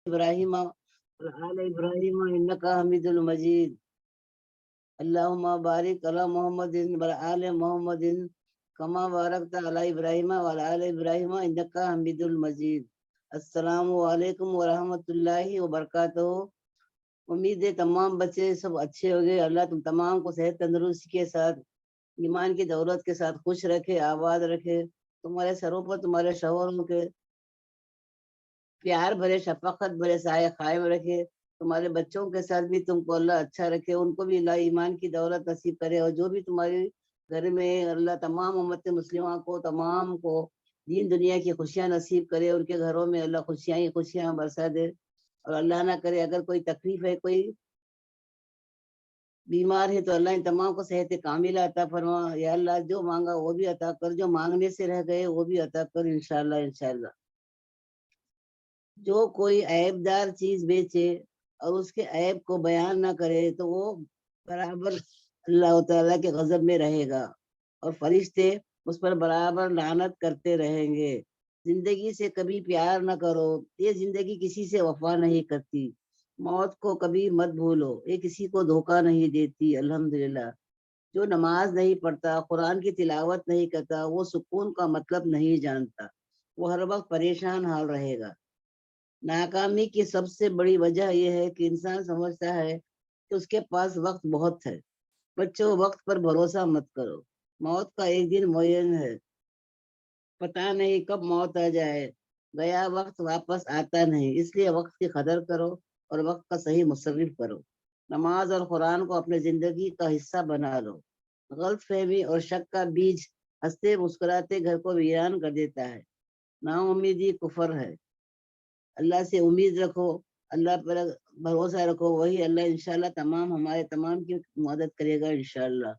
ابراہیم وعلی ابراہیم انک حمید المجید اللہم بارک علی محمد وعلی محمد کما بارکت علی ابراہیم وعلی ابراہیم انک حمید المجید۔ السلام علیکم ورحمۃ اللہ وبرکاتہ۔ امید ہے تمام بچے سب اچھے ہو گئے۔ اللہ تم تمام کو صحت تندرستی کے ساتھ، ایمان کی دولت کے ساتھ خوش رکھے، آباد رکھے۔ تمہارے سروں پر تمہارے شوہروں کے پیار بھرے شفقت بھرے سائے قائم رکھے۔ تمہارے بچوں کے ساتھ بھی تم کو اللہ اچھا رکھے، ان کو بھی اللہ ایمان کی دولت نصیب کرے، اور جو بھی تمہارے گھر میں اللہ تمام امت مسلمہ کو، تمام کو دین دنیا کی خوشیاں نصیب کرے، ان کے گھروں میں اللہ خوشیاں ہی خوشیاں برسا دے۔ اور اللہ نہ کرے اگر کوئی تکلیف ہے، کوئی بیمار ہے، تو اللہ ان تمام کو صحت کاملہ عطا فرما۔ یا اللہ جو مانگا وہ بھی عطا کر، جو مانگنے سے رہ گئے وہ بھی عطا کر انشاءاللہ انشاءاللہ۔ جو کوئی عیب دار چیز بیچے اور اس کے عیب کو بیان نہ کرے تو وہ برابر اللہ تعالیٰ کے غضب میں رہے گا، اور فرشتے اس پر برابر لعنت کرتے رہیں گے۔ زندگی سے کبھی پیار نہ کرو، یہ زندگی کسی سے وفا نہیں کرتی۔ موت کو کبھی مت بھولو، یہ کسی کو دھوکہ نہیں دیتی۔ الحمدللہ جو نماز نہیں پڑھتا، قرآن کی تلاوت نہیں کرتا، وہ سکون کا مطلب نہیں جانتا، وہ ہر وقت پریشان حال رہے گا۔ ناکامی کی سب سے بڑی وجہ یہ ہے کہ انسان سمجھتا ہے کہ اس کے پاس وقت بہت ہے۔ بچوں، وقت پر بھروسہ مت کرو، موت کا ایک دن معین ہے، پتہ نہیں کب موت آ جائے، گیا وقت واپس آتا نہیں، اس لیے وقت کی قدر کرو اور وقت کا صحیح مصرف کرو۔ نماز اور قرآن کو اپنے زندگی کا حصہ بنا لو۔ غلط فہمی اور شک کا بیج ہنستے مسکراتے گھر کو ویران کر دیتا ہے۔ نا امیدی کفر ہے۔ اللہ سے امید رکھو، اللہ پر بھروسہ رکھو، وہی اللہ انشاءاللہ ہمارے تمام کی مدد کرے گا انشاءاللہ۔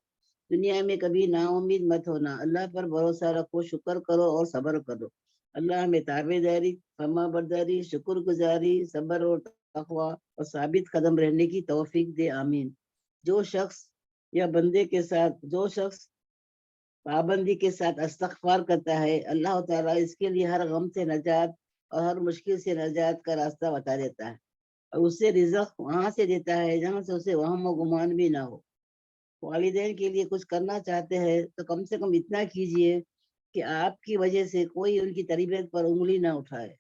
دنیا میں کبھی نا امید مت ہونا، اللہ پر بھروسہ رکھو، شکر کرو اور صبر کرو۔ اللہ ہمیں تابع داری، فرما برداری، شکر گزاری، صبر اور تقوی اور ثابت قدم رہنے کی توفیق دے، آمین۔ جو شخص پابندی کے ساتھ استغفار کرتا ہے، اللہ تعالیٰ اس کے لیے ہر غم سے نجات اور ہر مشکل سے نجات کا راستہ بتا دیتا ہے، اور اسے رزق وہاں سے دیتا ہے جہاں سے اسے وہم و گمان بھی نہ ہو۔ والدین کے لیے کچھ کرنا چاہتے ہیں تو کم سے کم اتنا کیجئے کہ آپ کی وجہ سے کوئی ان کی تربیت پر انگلی نہ اٹھائے۔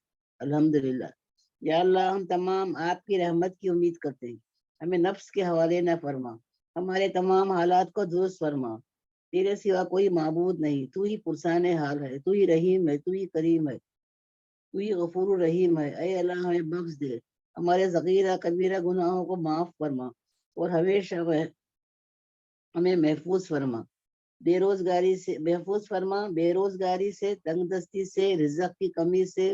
الحمدللہ۔ یا اللہ ہم تمام آپ کی رحمت کی امید کرتے ہیں، ہمیں نفس کے حوالے نہ فرما، ہمارے تمام حالات کو درست فرما۔ تیرے سوا کوئی معبود نہیں، تو ہی پرسان حال ہے، تو ہی رحیم ہے، تو ہی کریم ہے، تو ہی غفور الرحیم ہے۔ اے اللہ ہمیں بخش دے، ہمارے صغیرہ کبیرہ گناہوں کو معاف فرما، اور ہمیشہ ہمیں محفوظ فرما، بے روزگاری سے، تنگ دستی سے، رزق کی کمی سے،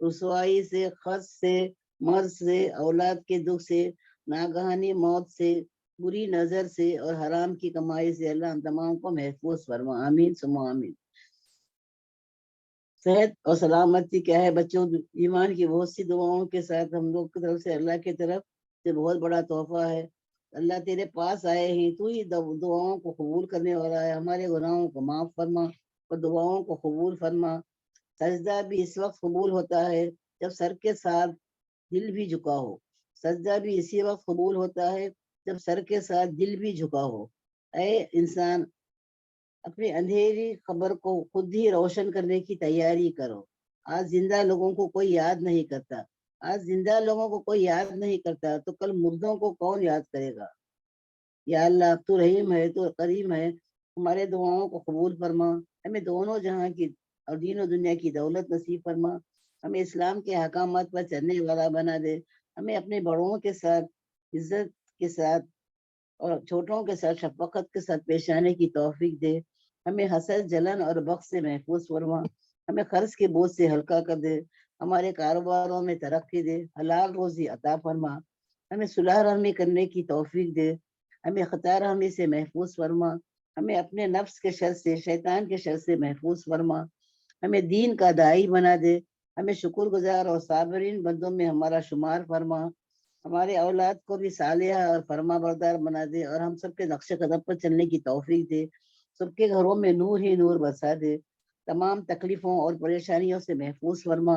رسوائی سے، خرچ سے، مرض سے، اولاد کے دکھ سے، ناگہانی موت سے، بری نظر سے اور حرام کی کمائی سے اللہ ہم تمام کو محفوظ فرما، آمین ثم آمین۔ صحت اور سلامتی کیا ہے بچوں، ایمان کی بہت سی دعاؤں کے ساتھ ہم لوگ کی طرف سے اللہ کی طرف سے بہت بڑا تحفہ ہے۔ اللہ تیرے پاس آئے ہیں، تو ہی دعاؤں کو قبول کرنے والا ہے، ہمارے گناہوں کو معاف فرما اور دعاؤں کو قبول فرما۔ سجدہ بھی اس وقت قبول ہوتا ہے جب سر کے ساتھ دل بھی جھکا ہو، سجدہ بھی اسی وقت قبول ہوتا ہے جب سر کے ساتھ دل بھی جھکا ہو۔ اے انسان، اپنی اندھیری خبر کو خود ہی روشن کرنے کی تیاری کرو۔ آج زندہ لوگوں کو کوئی یاد نہیں کرتا، تو کل مردوں کو کون یاد کرے گا؟ یا اللہ تو رحیم ہے، تو کریم ہے، ہمارے دعاؤں کو قبول فرما، ہمیں دونوں جہاں کی اور دین و دنیا کی دولت نصیب فرما، ہمیں اسلام کے احکامات پر چلنے والا بنا دے، ہمیں اپنے بڑوں کے ساتھ عزت کے ساتھ اور چھوٹوں کے ساتھ شفقت کے ساتھ پیش آنے کی توفیق دے، ہمیں حسد، جلن اور بغض سے محفوظ فرما، ہمیں قرض کے بوجھ سے ہلکا کر دے، ہمارے کاروباروں میں ترقی دے، حلال روزی عطا فرما، ہمیں صلح رحمی کرنے کی توفیق دے، ہمیں خطا رحمی سے محفوظ فرما، ہمیں اپنے نفس کے شر سے، شیطان کے شر سے محفوظ فرما، ہمیں دین کا داعی بنا دے، ہمیں شکر گزار اور صابرین بندوں میں ہمارا شمار فرما، ہمارے اولاد کو بھی صالحہ اور فرما بردار بنا دے، اور ہم سب کے نقش قدم پر چلنے کی توفیق دے، سب کے گھروں میں نور ہی نور برسا دے، تمام تکلیفوں اور پریشانیوں سے محفوظ فرما،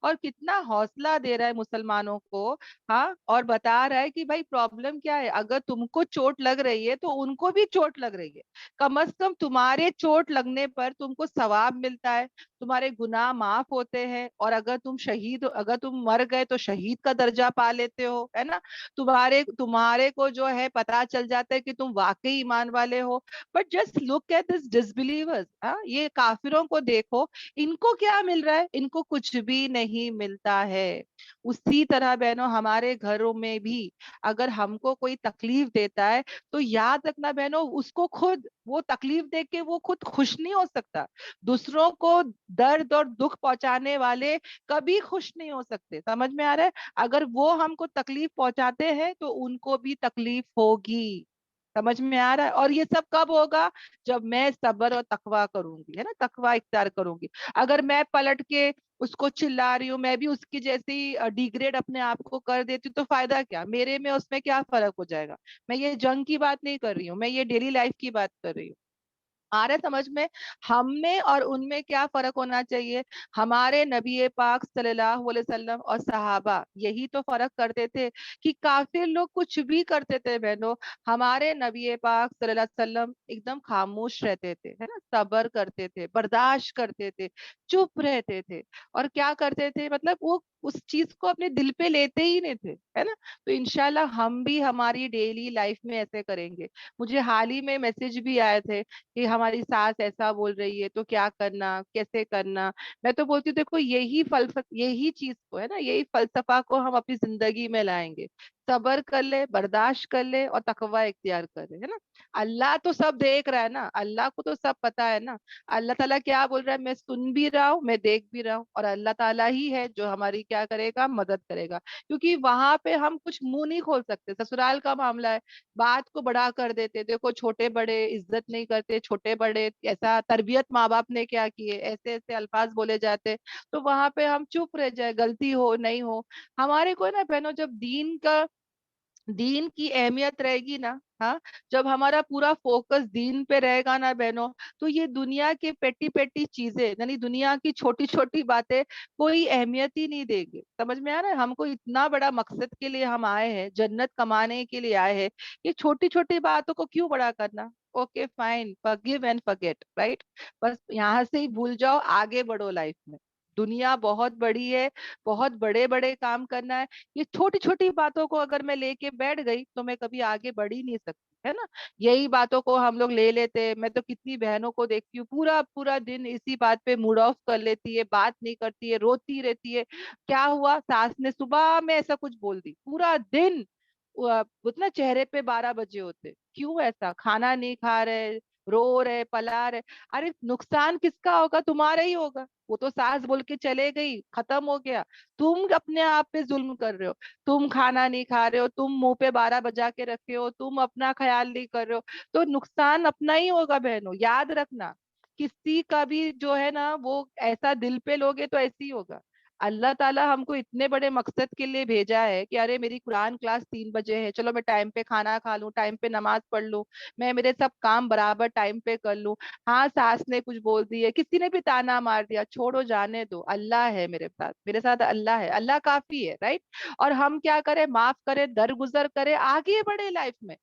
اور کتنا حوصلہ دے رہا ہے مسلمانوں کو. ہاں, اور بتا رہا ہے کہ بھائی پرابلم کیا ہے, اگر تم کو چوٹ لگ رہی ہے تو ان کو بھی چوٹ لگ رہی ہے, کم از کم تمہارے چوٹ لگنے پر تم کو ثواب ملتا ہے, تمہارے گناہ معاف ہوتے ہیں, اور اگر تم مر گئے تو شہید کا درجہ پا لیتے ہو, ہے نا. تمہارے کو جو ہے پتا چل جاتا ہے کہ تم واقعی ایمان والے ہو. But just look at this disbelievers, یہ کافروں کو دیکھو, ان کو کیا مل رہا ہے, ان کو کچھ بھی نہیں ملتا ہے. اسی طرح بہنوں ہمارے گھروں میں بھی اگر ہم کو کوئی تکلیف دیتا ہے تو یاد رکھنا بہنوں, اس کو خود وہ تکلیف دے کے وہ خود خوش نہیں ہو سکتا. دوسروں کو درد اور دکھ پہنچانے والے کبھی خوش نہیں ہو سکتے. سمجھ میں آ رہا ہے, اگر وہ ہم کو تکلیف پہنچاتے ہیں تو ان کو بھی تکلیف ہوگی. سمجھ میں آ رہا ہے, اور یہ سب کب ہوگا, جب میں صبر اور تقوی کروں گی, ہے نا, تقوی اختیار کروں گی. اگر میں پلٹ کے اس کو چلا رہی ہوں, میں بھی اس کی جیسی ڈیگریڈ اپنے آپ کو کر دیتی ہوں, تو فائدہ کیا میرے میں, اس میں کیا فرق ہو جائے گا. میں یہ جنگ کی بات نہیں کر رہی ہوں, میں یہ ڈیلی لائف کی بات کر رہی ہوں. آ رہا ہے سمجھ میں, ہم میں اور ان میں کیا فرق ہونا چاہیے. ہمارے نبی پاک صلی اللہ علیہ وسلم اور صحابہ یہی تو فرق کرتے تھے کہ کافر لوگ کچھ بھی کرتے تھے بہنوں, ہمارے نبی پاک صلی اللہ علیہ وسلم ایک دم خاموش رہتے تھے, ہے نا, صبر کرتے تھے, برداشت کرتے تھے, چپ رہتے تھے, اور کیا کرتے تھے, مطلب وہ اس چیز کو اپنے دل پہ لیتے ہی نہیں تھے, ہے نا. تو انشاءاللہ ہم بھی ہماری ڈیلی لائف میں ایسے کریں گے. مجھے حال ہی میں میسج بھی آئے تھے کہ ہماری ساس ایسا بول رہی ہے تو کیا کرنا, کیسے کرنا. میں تو بولتی ہوں دیکھو, یہی چیز کو, ہے نا, یہی فلسفہ کو ہم اپنی زندگی میں لائیں گے. صبر کر لے, برداشت کر لے, اور تقوی اختیار کر لے, ہے نا. اللہ تو سب دیکھ رہا ہے نا, اللہ کو تو سب پتا ہے نا. اللہ تعالیٰ کیا بول رہا ہے, میں سن بھی رہا ہوں, میں دیکھ بھی رہا ہوں, اور اللہ تعالیٰ ہی ہے جو ہماری کیا کرے گا, مدد کرے گا. کیونکہ وہاں پہ ہم کچھ منہ نہیں کھول سکتے. سسرال کا معاملہ ہے, بات کو بڑا کر دیتے, دیکھو چھوٹے بڑے عزت نہیں کرتے, چھوٹے بڑے ایسا تربیت ماں باپ نے کیا کیے, ایسے ایسے الفاظ بولے جاتے, تو وہاں پہ ہم چپ رہ جائے, غلطی ہو نہیں ہو. ہمارے کو نا بہنوں, جب دین کی اہمیت رہے گی نا, ہاں, جب ہمارا پورا فوکس دین پہ رہے گا نا بہنوں, تو یہ دنیا کے پیٹی پیٹی چیزیں, یعنی دنیا کی چھوٹی چھوٹی باتیں کوئی اہمیت ہی نہیں دے گی. سمجھ میں آ رہا ہے, ہم کو اتنا بڑا مقصد کے لیے ہم آئے ہیں, جنت کمانے کے لیے آئے ہیں, یہ چھوٹی چھوٹی باتوں کو کیوں بڑا کرنا. Okay fine, forgive and forget, right. بس یہاں سے ہی بھول جاؤ, آگے بڑھو لائف میں. دنیا بہت بڑی ہے, بہت بڑے بڑے کام کرنا ہے. یہ چھوٹی چھوٹی باتوں کو اگر میں لے کے بیٹھ گئی تو میں کبھی آگے بڑھ ہی نہیں سکتی, ہے نا. یہی باتوں کو ہم لوگ لے لیتے. میں تو کتنی بہنوں کو دیکھتی ہوں, پورا پورا دن اسی بات پہ موڈ آف کر لیتی ہے, بات نہیں کرتی ہے, روتی رہتی ہے. کیا ہوا, ساس نے صبح میں ایسا کچھ بول دی, پورا دن اتنا چہرے پہ 12 بجے ہوتے. کیوں ایسا, کھانا نہیں کھا رہے, رو رہے, پلا رہے. ارے نقصان کس کا ہوگا, تمہارا ہی ہوگا. وہ تو ساس بول کے چلے گئی, ختم ہو گیا. تم اپنے آپ پہ ظلم کر رہے ہو, تم کھانا نہیں کھا رہے ہو, تم منہ پہ 12 بجا کے رکھے ہو, تم اپنا خیال نہیں کر رہے ہو, تو نقصان اپنا ہی ہوگا بہنوں, یاد رکھنا. کسی کا بھی جو ہے نا, وہ ایسا دل پہ لوگے تو ایسے ہی ہوگا. اللہ تعالیٰ ہم کو اتنے بڑے مقصد کے لیے بھیجا ہے کہ ارے میری قرآن کلاس 3 بجے ہے, چلو میں ٹائم پہ کھانا کھا لوں, ٹائم پہ نماز پڑھ لوں, میں میرے سب کام برابر ٹائم پہ کر لوں. ہاں, ساس نے کچھ بول دی ہے, کسی نے بھی تانا مار دیا, چھوڑو, جانے دو, اللہ ہے میرے ساتھ اللہ ہے, اللہ کافی ہے, رائٹ. اور ہم کیا کریں, معاف کریں, درگزر کریں, آگے بڑھے لائف میں.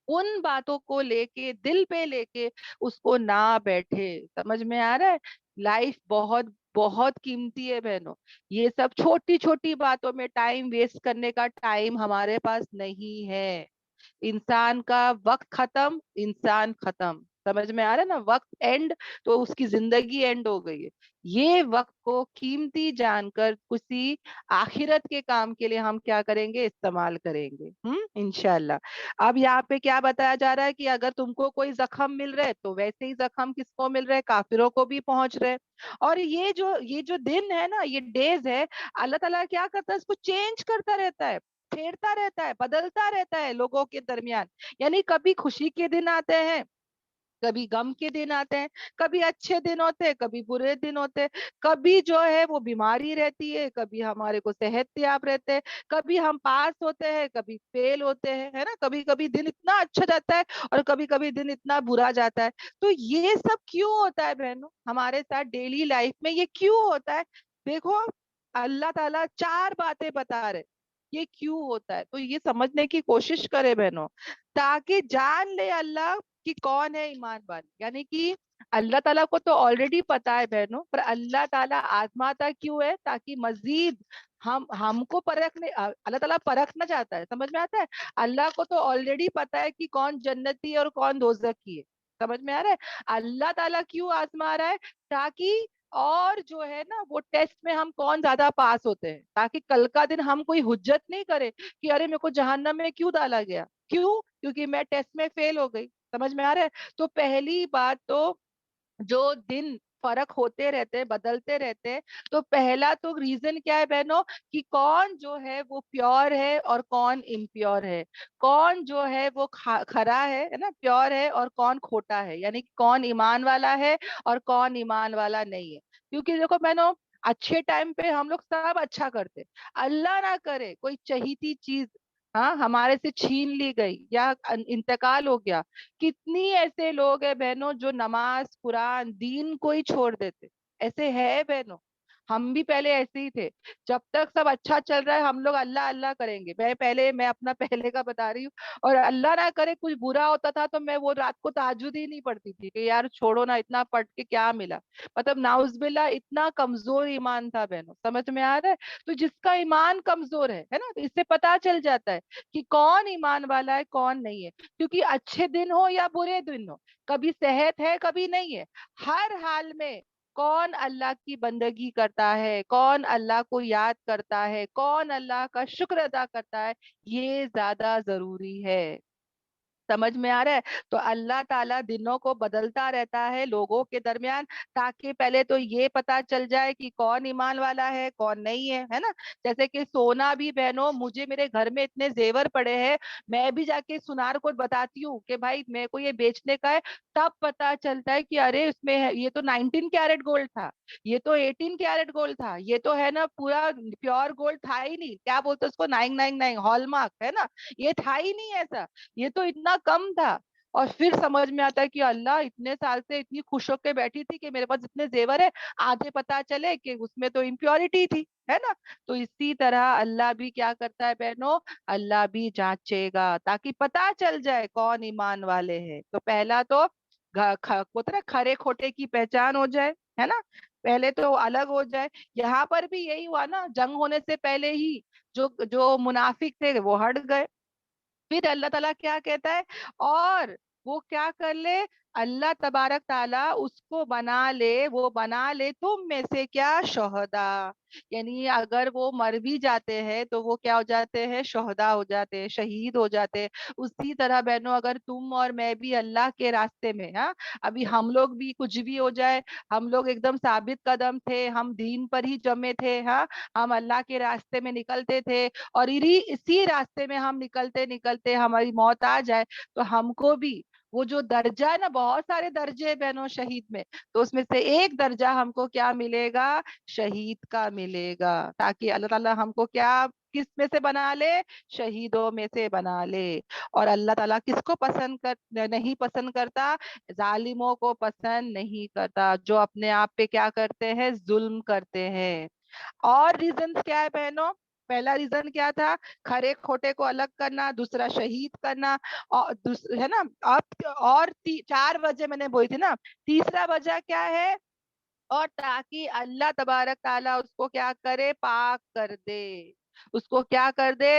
ان باتوں کو لے کے, دل پہ لے کے اس کو نہ بیٹھے. سمجھ میں آ رہا ہے, لائف بہت بہت قیمتی ہے بہنوں. یہ سب چھوٹی چھوٹی باتوں میں ٹائم ویسٹ کرنے کا ٹائم ہمارے پاس نہیں ہے. انسان کا وقت ختم, انسان ختم. سمجھ میں آ رہا ہے نا, وقت اینڈ, تو اس کی زندگی اینڈ ہو گئی ہے. یہ وقت کو قیمتی جان کر کسی آخرت کے کام کے لیے ہم کیا کریں گے, استعمال کریں گے, انشاءاللہ. اب یہاں پہ کیا بتایا جا رہا ہے کہ اگر تم کو کوئی زخم مل رہے تو ویسے ہی زخم کس کو مل رہے, کافروں کو بھی پہنچ رہے. اور یہ جو دن ہے نا, یہ ڈیز ہے, اللہ تعالیٰ کیا کرتا ہے, اس کو چینج کرتا رہتا ہے, پھیرتا رہتا ہے, بدلتا رہتا ہے لوگوں کے درمیان. یعنی کبھی خوشی کے دن آتے ہیں, کبھی غم کے دن آتے ہیں, کبھی اچھے دن ہوتے ہیں, کبھی برے دن ہوتے ہیں, کبھی جو ہے وہ بیماری رہتی ہے, کبھی ہمارے کو صحت یاب رہتے ہیں, کبھی ہم پاس ہوتے ہیں, کبھی فیل ہوتے ہیں, ہے نا. کبھی کبھی دن اتنا اچھا جاتا ہے اور کبھی کبھی دن اتنا برا جاتا ہے. تو یہ سب کیوں ہوتا ہے بہنوں ہمارے ساتھ ڈیلی لائف میں, یہ کیوں ہوتا ہے, دیکھو اللہ تعالیٰ 4 باتیں بتا رہے یہ کیوں ہوتا ہے. تو یہ سمجھنے کی کوشش کرے بہنوں, تاکہ جان لے اللہ کہ کون ہے ایمان والی. یعنی کہ اللہ تعالیٰ کو تو آلریڈی پتا ہے بہنوں, پر اللہ تعالیٰ آزماتا کیوں ہے؟ تاکہ مزید ہم کو پرکھنے, اللہ تعالیٰ پرکھنا چاہتا ہے. سمجھ میں آتا ہے؟ اللہ کو تو آلریڈی پتا ہے کہ کون جنتی ہے اور کون دوزخی ہے. سمجھ میں آ رہا ہے؟ اللہ تعالیٰ کیوں آزما رہا ہے؟ تاکہ اور جو ہے نا وہ ٹیسٹ میں ہم کون زیادہ پاس ہوتے ہیں, تاکہ کل کا دن ہم کوئی حجت نہیں کرے کہ ارے میرے کو جہنم میں کیوں ڈالا گیا, کیوں؟ کیونکہ میں ٹیسٹ میں فیل ہو گئی. سمجھ میں آ رہا ہے؟ تو پہلی بات تو جو دن فرق ہوتے رہتے, بدلتے رہتے, تو پہلا تو ریزن کیا ہے بہنوں, کہ کون جو ہے وہ پیور ہے اور کون امپیور ہے, کون جو ہے وہ کھرا ہے نا, پیور ہے, اور کون کھوٹا ہے, یعنی کون ایمان والا ہے اور کون ایمان والا نہیں ہے. کیونکہ دیکھو بہنوں, اچھے ٹائم پہ ہم لوگ سب اچھا کرتے, اللہ نہ کرے کوئی چہیتی چیز ہاں ہمارے سے چھین لی گئی یا انتقال ہو گیا. کتنی ایسے لوگ ہیں بہنوں جو نماز قرآن دین کو ہی چھوڑ دیتے, ایسے ہے بہنوں. ہم بھی پہلے ایسے ہی تھے, جب تک سب اچھا چل رہا ہے ہم لوگ اللہ اللہ کریں گے. میں اپنا پہلے کا بتا رہی ہوں, اور اللہ نہ کرے کچھ برا ہوتا تھا تو میں وہ رات کو تہجد ہی نہیں پڑھتی تھی کہ یار چھوڑو نا, اتنا پڑھ کے کیا ملا. مطلب ناؤز باللہ اتنا کمزور ایمان تھا بہنوں. سمجھ میں آ رہا ہے؟ تو جس کا ایمان کمزور ہے نا, اس سے پتا چل جاتا ہے کہ کون ایمان والا ہے کون نہیں ہے. کیونکہ اچھے دن ہو یا برے دن ہو, کبھی صحت ہے کبھی نہیں ہے, ہر حال میں کون اللہ کی بندگی کرتا ہے, کون اللہ کو یاد کرتا ہے, کون اللہ کا شکر ادا کرتا ہے, یہ زیادہ ضروری ہے. سمجھ میں آ رہا ہے؟ تو اللہ تعالیٰ دنوں کو بدلتا رہتا ہے لوگوں کے درمیان, تاکہ پہلے تو یہ پتا چل جائے کہ کون ایمان والا ہے کون نہیں ہے نا. جیسے کہ سونا بھی بہنوں, مجھے میرے گھر میں اتنے زیور پڑے ہیں, میں بھی جا کے سنار کو بتاتی ہوں کہ بھائی میرے کو یہ بیچنے کا ہے, تب پتا چلتا ہے کہ ارے اس میں یہ تو 19 کیرٹ گولڈ تھا, یہ تو 18 کیرٹ گولڈ تھا, یہ تو ہے نا پورا پیور گولڈ تھا ہی نہیں, کیا بولتے اس کو 999 ہال مارک ہے نا, یہ تھا ہی نہیں ایسا, یہ تو اتنا کم تھا. اور پھر سمجھ میں آتا ہے کہ اللہ اتنے سال سے اتنی خوش ہو کے بیٹھی تھی کہ میرے پاس اتنے زیور ہے, آدھے پتا چلے کہ اس میں تو امپیورٹی تھی ہے نا. تو اسی طرح اللہ بھی کیا کرتا ہے بہنوں, اللہ بھی جانچے گا تاکہ پتا چل جائے کون ایمان والے ہیں. تو پہلا تو کھرے کھوٹے کی پہچان ہو جائے ہے نا, پہلے تو الگ ہو جائے. یہاں پر بھی یہی ہوا نا, جنگ ہونے سے پہلے ہی جو جو منافق تھے وہ ہٹ گئے. پھر اللہ تعالیٰ کیا کہتا ہے, اور وہ کیا کر لے, اللہ تبارک تعالیٰ اس کو بنا لے, وہ بنا لے تم میں سے کیا شہدا, یعنی اگر وہ مر بھی جاتے ہیں تو وہ کیا ہو جاتے ہیں, شہدا ہو جاتے ہیں, شہید ہو جاتے ہیں. اسی طرح بہنوں اگر تم اور میں بھی اللہ کے راستے میں, ہاں ابھی ہم لوگ بھی کچھ بھی ہو جائے, ہم لوگ ایک دم ثابت قدم تھے, ہم دین پر ہی جمے تھے, ہاں ہم اللہ کے راستے میں نکلتے تھے, اور اسی راستے میں ہم نکلتے نکلتے ہماری موت آ جائے, تو ہم کو بھی وہ جو درجہ ہے نا, بہت سارے درجے ہیں بہنوں شہید میں, تو اس میں سے ایک درجہ ہم کو کیا ملے گا, شہید کا ملے گا. تاکہ اللہ تعالیٰ ہم کو کیا کس میں سے بنا لے, شہیدوں میں سے بنا لے. اور اللہ تعالیٰ کس کو نہیں پسند کرتا, ظالموں کو پسند نہیں کرتا, جو اپنے آپ پہ کیا کرتے ہیں, ظلم کرتے ہیں. اور ریزنز کیا ہے بہنوں, پہلا ریزن کیا تھا, کھرے کھوٹے کو الگ کرنا, دوسرا شہید کرنا, اور ہے نا. اب اور 4 وجہ میں نے بولی تھی نا, تیسرا وجہ کیا ہے, اور تاکہ اللہ تبارک تعالیٰ اس کو کیا کرے, پاک کر دے, اس کو کیا کر دے,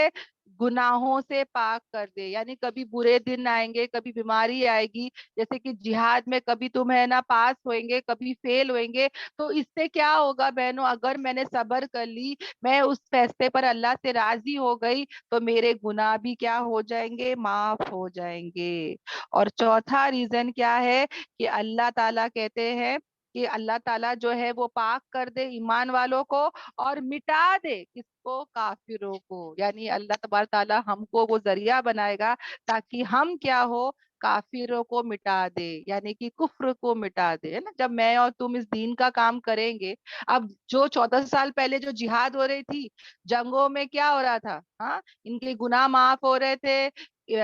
گناہوں سے پاک کر دے. یعنی کبھی برے دن آئیں گے, کبھی بیماری آئے گی, جیسے کہ جہاد میں کبھی تم ہے نا پاس ہوئیں گے, کبھی فیل ہوئیں گے, تو اس سے کیا ہوگا بہنوں, اگر میں نے صبر کر لی, میں اس فیصلے پر اللہ سے راضی ہو گئی, تو میرے گناہ بھی کیا ہو جائیں گے, معاف ہو جائیں گے. اور چوتھا ریزن کیا ہے, کہ اللہ تعالیٰ کہتے ہیں کہ اللہ تعالیٰ جو ہے وہ پاک کر دے ایمان والوں کو, اور مٹا دے کس کو, کافروں کو. یعنی اللہ تبارک تعالیٰ ہم کو وہ ذریعہ بنائے گا تاکہ ہم کیا ہو, کافروں کو مٹا دے, یعنی کہ کفر کو مٹا دے, ہے نا. جب میں اور تم اس دین کا کام کریں گے, اب جو 14 سال پہلے جو جہاد ہو رہی تھی, جنگوں میں کیا ہو رہا تھا, ہاں ان کے گناہ معاف ہو رہے تھے,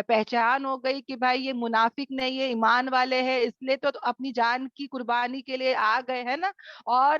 پہچان ہو گئی کہ بھائی یہ منافق نہیں ہے, ایمان والے ہیں, اس لیے تو اپنی جان کی قربانی کے لیے آ گئے ہے نا. اور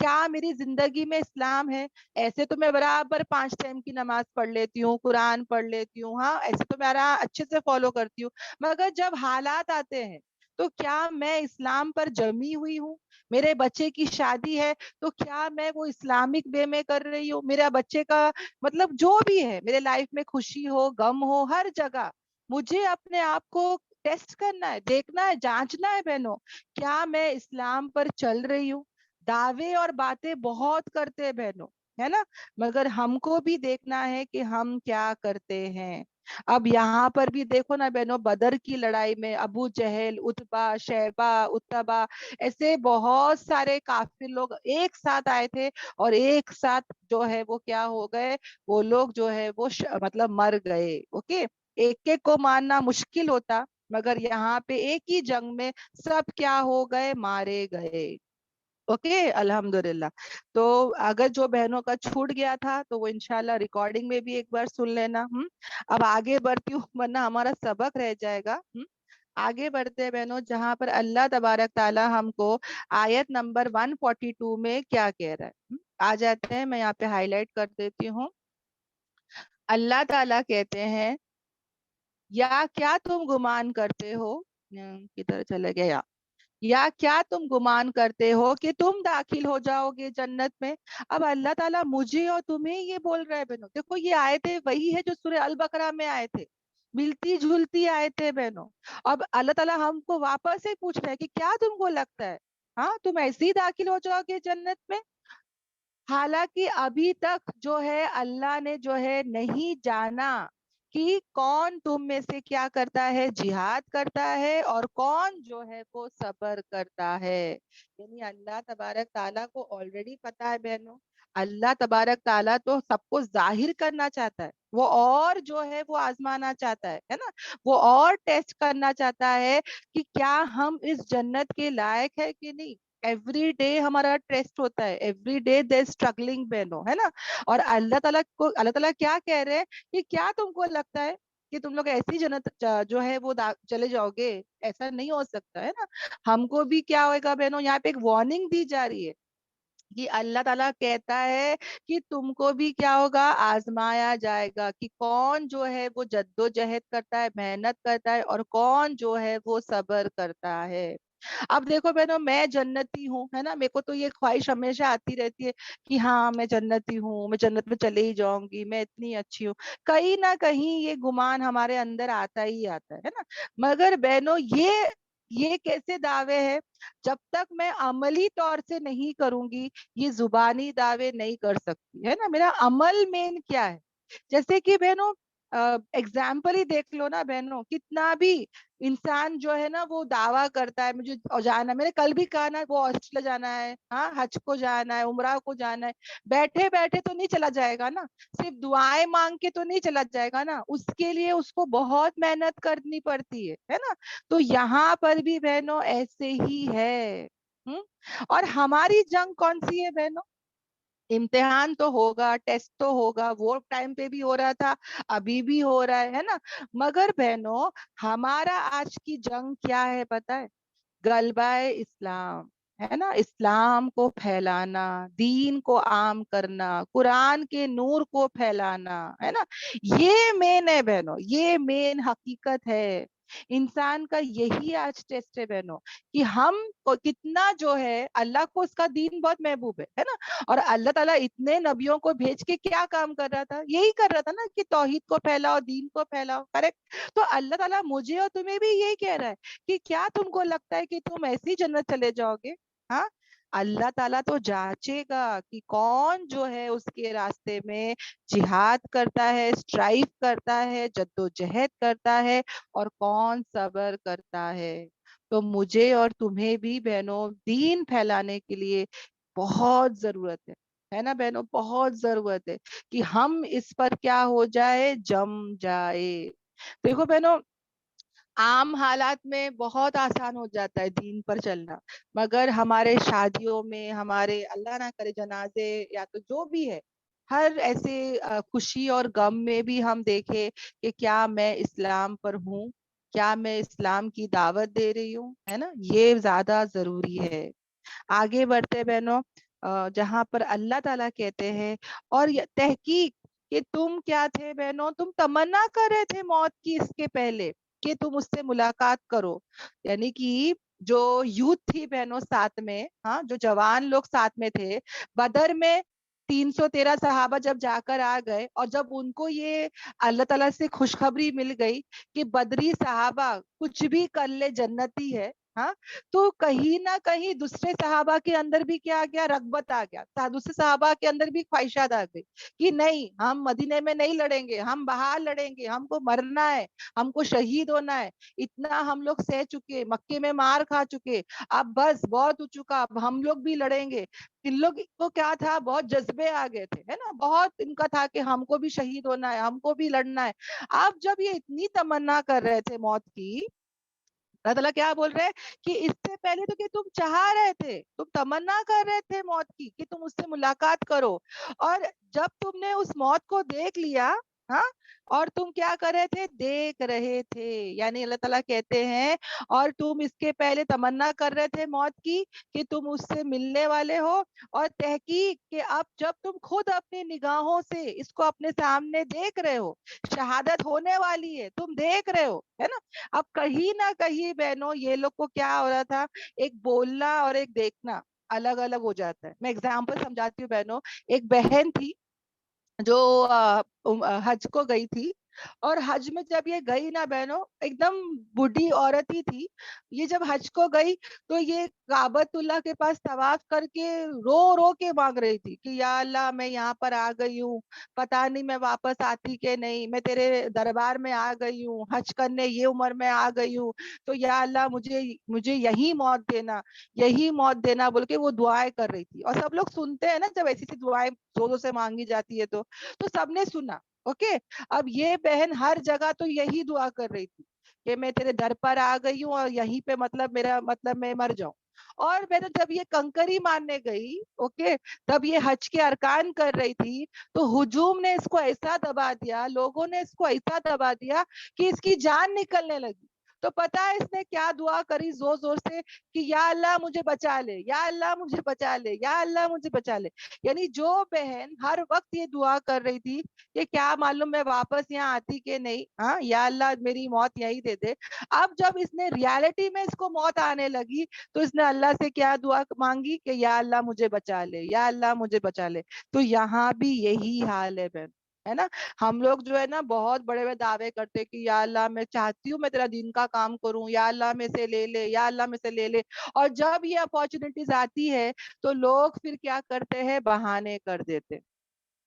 کیا میری زندگی میں اسلام ہے؟ ایسے تو میں برابر 5 ٹائم کی نماز پڑھ لیتی ہوں، قرآن پڑھ لیتی ہوں، ہاں ایسے تو میرا اچھے سے فالو کرتی ہوں، مگر جب حالات آتے ہیں تو کیا میں اسلام پر جمی ہوئی ہوں؟ میرے بچے کی شادی ہے تو کیا میں وہ اسلامک وے میں کر رہی ہوں؟ میرا بچے کا مطلب جو بھی ہے میرے لائف میں، خوشی ہو غم ہو، ہر جگہ مجھے اپنے آپ کو ٹیسٹ کرنا ہے، دیکھنا ہے، جانچنا ہے بہنوں، کیا میں اسلام پر چل رہی ہوں؟ دعوے اور باتیں بہت کرتے ہیں بہنوں، ہے نا، مگر ہم کو بھی دیکھنا ہے کہ ہم کیا کرتے ہیں۔ اب یہاں پر بھی دیکھو نا بہنوں، بدر کی لڑائی میں ابو جہل، اتبا، شیبہ، اتبا، ایسے بہت سارے کافر لوگ ایک ساتھ آئے تھے اور ایک ساتھ جو ہے وہ کیا ہو گئے، وہ لوگ جو ہے وہ مطلب مر گئے۔ اوکے، ایک ایک کو مارنا مشکل ہوتا، مگر یہاں پہ ایک ہی جنگ میں سب کیا ہو گئے، مارے گئے۔ اوکے، الحمدللہ۔ تو اگر جو بہنوں کا چھوٹ گیا تھا تو وہ انشاءاللہ ریکارڈنگ میں بھی ایک بار سن لینا۔ اب آگے بڑھتی ہوں ورنہ ہمارا سبق رہ جائے گا۔ آگے بڑھتے ہیں بہنوں، جہاں پر اللہ تبارک تعالی ہم کو آیت نمبر 142 میں کیا کہہ رہا ہے، آ جاتے ہیں، میں یہاں پہ ہائی لائٹ کر دیتی ہوں۔ اللہ تعالیٰ کہتے ہیں، یا کیا تم گمان کرتے ہو، کدھر چلے گیا، یا کیا تم گمان کرتے ہو کہ تم داخل ہو جاؤ گے جنت میں؟ اب اللہ تعالیٰ مجھے اور تمہیں یہ بول رہے ہیں بہنوں، دیکھو یہ آیتیں وہی ہے جو سورہ البقرہ میں آئے تھے، ملتی جھولتی آئے تھے بہنوں۔ اب اللہ تعالیٰ ہم کو واپس سے پوچھ رہے ہیں کہ کیا تم کو لگتا ہے، ہاں تم ایسے ہی داخل ہو جاؤ گے جنت میں؟ حالانکہ ابھی تک جو ہے اللہ نے جو ہے نہیں جانا کہ کون تم میں سے کیا کرتا ہے، جہاد کرتا ہے، اور کون جو ہے وہ صبر کرتا ہے۔ یعنی اللہ تبارک تعالیٰ کو آلریڈی پتا ہے بہنوں، اللہ تبارک تعالیٰ تو سب کو ظاہر کرنا چاہتا ہے، وہ اور جو ہے وہ آزمانا چاہتا ہے نا، وہ اور ٹیسٹ کرنا چاہتا ہے کہ کیا ہم اس جنت کے لائق ہے کہ نہیں۔ ایوری ڈے ہمارا ٹیسٹ ہوتا ہے، ایوری ڈے دیر اسٹرگلنگ بہنوں، ہے نا۔ اور اللہ تعالیٰ کیا کہہ رہے ہیں کہ کیا تم کو لگتا ہے کہ تم لوگ ایسی جنت جو ہے وہ چلے جاؤ گے؟ ایسا نہیں ہو سکتا ہے نا۔ ہم کو بھی کیا ہوئے گا بہنوں، یہاں پہ ایک وارننگ دی جا رہی ہے کہ اللہ تعالیٰ کہتا ہے کہ تم کو بھی کیا ہوگا، آزمایا جائے گا کہ کون جو ہے وہ جد و جہد کرتا ہے، محنت کرتا ہے، اور کون جو ہے وہ صبر کرتا ہے۔ اب دیکھو بہنوں، میں جنتی ہوں، ہے نا، میرے کو تو یہ خواہش ہمیشہ آتی رہتی ہے کہ ہاں میں جنتی ہوں، میں جنت میں چلے ہی جاؤں گی، میں اتنی اچھی ہوں۔ کہیں نہ کہیں یہ گمان ہمارے اندر آتا ہی آتا ہے نا، مگر بہنوں یہ کیسے دعوے ہیں؟ جب تک میں عملی طور سے نہیں کروں گی، یہ زبانی دعوے نہیں کر سکتی، ہے نا۔ میرا عمل مین کیا ہے؟ جیسے کہ بہنوں ایگزامپل ہی دیکھ لو نا بہنوں، کتنا بھی انسان جو ہے نا وہ دعویٰ کرتا ہے مجھے جانا، میں نے کل بھی کہا نا، وہ آسٹریلیا جانا ہے، ہاں حج کو جانا ہے، عمرہ کو جانا ہے، بیٹھے بیٹھے تو نہیں چلا جائے گا نا، صرف دعائیں مانگ کے تو نہیں چلا جائے گا نا، اس کے لیے اس کو بہت محنت کرنی پڑتی ہے نا۔ تو یہاں پر بھی بہنوں ایسے ہی ہے۔ اور ہماری جنگ کون سی ہے بہنوں؟ امتحان تو ہوگا، ٹیسٹ تو ہوگا، وہ ٹائم پہ بھی ہو رہا تھا، ابھی بھی ہو رہا ہے نا، مگر بہنوں ہمارا آج کی جنگ کیا ہے پتہ ہے؟ غلبہ اسلام، ہے نا، اسلام کو پھیلانا، دین کو عام کرنا، قرآن کے نور کو پھیلانا، ہے نا، یہ مین ہے بہنوں، یہ مین حقیقت ہے۔ انسان کا یہی آج ٹیسٹ ہے بہنوں کہ ہم کو کتنا جو ہے، اللہ کو اس کا دین بہت محبوب ہے نا، اور اللہ تعالیٰ اتنے نبیوں کو بھیج کے کیا کام کر رہا تھا؟ یہی کر رہا تھا نا کہ توحید کو پھیلاؤ، دین کو پھیلاؤ، کریکٹ؟ تو اللہ تعالیٰ مجھے اور تمہیں بھی یہی کہہ رہا ہے کہ کیا تم کو لگتا ہے کہ تم ایسی جنت چلے جاؤ گے؟ ہاں، اللہ تعالیٰ تو جانچے گا کہ کون جو ہے اس کے راستے میں جہاد کرتا ہے، اسٹرائیو کرتا ہے، جد و جہد کرتا ہے، اور کون صبر کرتا ہے۔ تو مجھے اور تمہیں بھی بہنوں دین پھیلانے کے لیے بہت ضرورت ہے نا بہنوں، بہت ضرورت ہے کہ ہم اس پر کیا ہو جائے، جم جائے۔ دیکھو بہنوں، عام حالات میں بہت آسان ہو جاتا ہے دین پر چلنا، مگر ہمارے شادیوں میں، ہمارے اللہ نہ کرے جنازے یا تو جو بھی ہے، ہر ایسے خوشی اور غم میں بھی ہم دیکھیں کہ کیا میں اسلام پر ہوں، کیا میں اسلام کی دعوت دے رہی ہوں، ہے نا، یہ زیادہ ضروری ہے۔ آگے بڑھتے بہنوں، جہاں پر اللہ تعالیٰ کہتے ہیں اور تحقیق کہ تم کیا تھے بہنوں, تم تمنا کر رہے تھے موت کی اس کے پہلے کہ تم اس سے ملاقات کرو. یعنی کہ جو یوتھ تھی بہنوں ساتھ میں, ہاں جو جوان لوگ ساتھ میں تھے بدر میں, 313 صحابہ جب جا کر آ گئے اور جب ان کو یہ اللہ تعالیٰ سے خوشخبری مل گئی کہ بدری صحابہ کچھ بھی کر لے جنتی ہے, ہاں, تو کہیں نہ کہیں دوسرے صحابہ کے اندر بھی کیا آ گیا, رغبت آ گیا, دوسرے صحابہ کے اندر بھی خواہشات آ گئی کہ نہیں ہم مدینے میں نہیں لڑیں گے, ہم باہر لڑیں گے, ہم کو مرنا ہے, ہم کو شہید ہونا ہے, اتنا ہم لوگ سہ چکے, مکے میں مار کھا چکے, اب بس بہت ہو چکا, اب ہم لوگ بھی لڑیں گے. ان لوگ کو کیا تھا, بہت جذبے آ گئے تھے, ہے نا, بہت ان کا تھا کہ ہم کو بھی شہید ہونا ہے, ہم کو بھی لڑنا ہے. اب جب یہ اتنی تمنا کر رہے تھے موت کی, اللہ تعالیٰ کیا بول رہے کہ اس سے پہلے تو کہ تم چاہ رہے تھے, تم تمنا کر رہے تھے موت کی کہ تم اس سے ملاقات کرو, اور جب تم نے اس موت کو دیکھ لیا, ہاں, اور تم کیا کر رہے تھے, دیکھ رہے تھے. یعنی اللہ تعالیٰ کہتے ہیں اور تم اس کے پہلے تمنا کر رہے تھے موت کی کہ تم اس سے ملنے والے ہو, اور تحقیق کہ اب جب تم خود اپنی نگاہوں سے اس کو اپنے سامنے دیکھ رہے ہو, شہادت ہونے والی ہے, تم دیکھ رہے ہو, ہے نا. اب کہیں نہ کہیں بہنوں یہ لوگ کو کیا ہو رہا تھا, ایک بولنا اور ایک دیکھنا الگ الگ ہو جاتا ہے. میں اگزامپل سمجھاتی ہوں بہنوں. ایک بہن تھی جو حج کو گئی تھی, اور حج میں جب یہ گئی نا بہنوں, ایک دم بوڑھی عورت ہی تھی, یہ جب حج کو گئی تو یہ کعبۃ اللہ کے پاس طواف کر کے رو رو کے مانگ رہی تھی کہ یا اللہ میں یہاں پر آ گئی ہوں, پتا نہیں میں واپس آتی کہ نہیں, میں تیرے دربار میں آ گئی ہوں, حج کرنے یہ عمر میں آ گئی ہوں, تو یا اللہ مجھے یہی موت دینا, یہی موت دینا بول کے وہ دعائیں کر رہی تھی. اور سب لوگ سنتے ہیں نا جب ایسی سی دعائیں زوروں سے مانگی جاتی ہے تو سب نے سنا. اوکے, اب یہ بہن ہر جگہ تو یہی دعا کر رہی تھی کہ میں تیرے در پر آ گئی ہوں اور یہیں پہ مطلب میں مر جاؤں. اور میں جب یہ کنکری مارنے گئی, اوکے, تب یہ حج کے ارکان کر رہی تھی, تو ہجوم نے اس کو ایسا دبا دیا, لوگوں نے اس کو ایسا دبا دیا کہ اس کی جان نکلنے لگی. تو پتا ہے اس نے کیا دعا کری زور زور سے کہ یا اللہ مجھے بچا لے, یا اللہ مجھے بچا لے, یا اللہ مجھے بچا لے. یعنی جو بہن ہر وقت یہ دعا کر رہی تھی کہ کیا معلوم میں واپس یہاں آتی کہ نہیں, ہاں, یا اللہ میری موت یہی دے دے, اب جب اس نے ریالٹی میں اس کو موت آنے لگی تو اس نے اللہ سے کیا دعا مانگی کہ یا اللہ مجھے بچا لے, یا اللہ مجھے بچا لے. تو یہاں بھی یہی حال ہے بہن, ہے نا. ہم لوگ جو ہے نا بہت بڑے بڑے دعوے کرتے کہ یا اللہ میں چاہتی ہوں میں تیرا دین کا کام کروں, یا اللہ میں سے لے لے, یا اللہ میں سے لے لے, اور جب یہ اپارچونیٹیز آتی ہے تو لوگ پھر کیا کرتے ہیں, بہانے کر دیتے.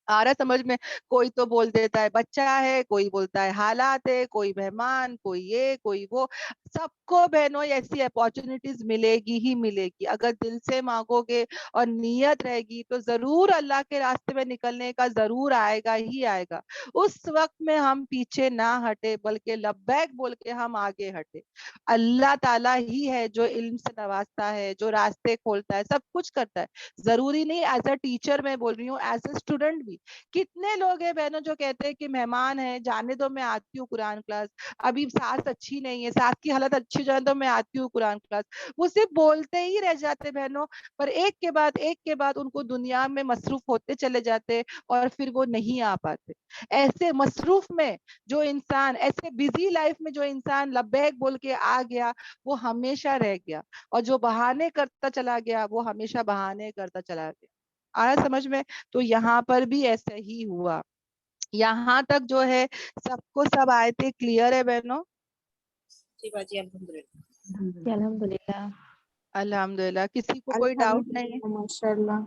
آ رہا سمجھ میں, کوئی تو بول دیتا ہے بچہ ہے, کوئی بولتا ہے حالات ہے, کوئی مہمان, کوئی یہ کوئی وہ. سب کو بہنوں ایسی اپارچونیٹیز ملے گی ہی ملے گی, اگر دل سے مانگو گے اور نیت رہے گی تو ضرور اللہ کے راستے میں نکلنے کا ضرور آئے گا ہی آئے گا. اس وقت میں ہم پیچھے نہ ہٹے بلکہ لبیک بول کے ہم آگے ہٹے. اللہ تعالیٰ ہی ہے جو علم سے نوازتا ہے, جو راستے کھولتا ہے, سب کچھ کرتا ہے. ضروری نہیں ایز اے ٹیچر میں بول رہی ہوں, ایز اے اسٹوڈنٹ بھی. کتنے لوگ ہیں بہنوں جو کہتے ہیں کہ مہمان ہے, جانے دو میں آتی ہوں قرآن کلاس, ابھی ساس اچھی نہیں ہے, ساس کی حالت اچھی جانے دو میں آتی ہوں قرآن کلاس. وہ صرف بولتے ہی رہ جاتے بہنوں, پر ایک کے بعد ان کو دنیا میں مصروف ہوتے چلے جاتے اور پھر وہ نہیں آ پاتے. ایسے مصروف میں جو انسان, ایسے بزی لائف میں جو انسان لبیک بول کے آ گیا وہ ہمیشہ رہ گیا, اور جو بہانے کرتا چلا گیا وہ ہمیشہ بہانے کرتا چلا گیا. آیا سمجھ میں. تو یہاں پر بھی ایسا ہی ہوا. یہاں تک جو ہے سب کو سب آیتیں کلیئر ہے بہنوں؟ جی باجی الحمدللہ. الحمدللہ. کسی کو کوئی ڈاؤٹ نہیں ہے؟ ماشاء اللہ.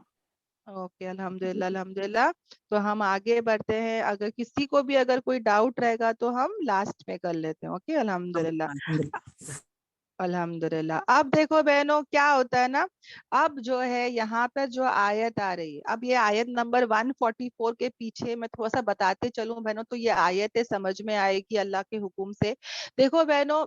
اوکے, الحمدللہ الحمدللہ. تو ہم آگے بڑھتے ہیں, اگر کسی کو بھی اگر کوئی ڈاؤٹ رہے گا تو ہم لاسٹ میں کر لیتے ہیں. اوکے, الحمدللہ الحمدللہ. اب دیکھو بہنوں کیا ہوتا ہے نا, اب جو ہے یہاں پر جو آیت آ رہی ہے, اب یہ آیت نمبر 144 کے پیچھے میں تھوڑا سا بتاتے چلوں بہنوں, تو یہ آیتیں سمجھ میں آئے گی اللہ کے حکم سے. دیکھو بہنوں,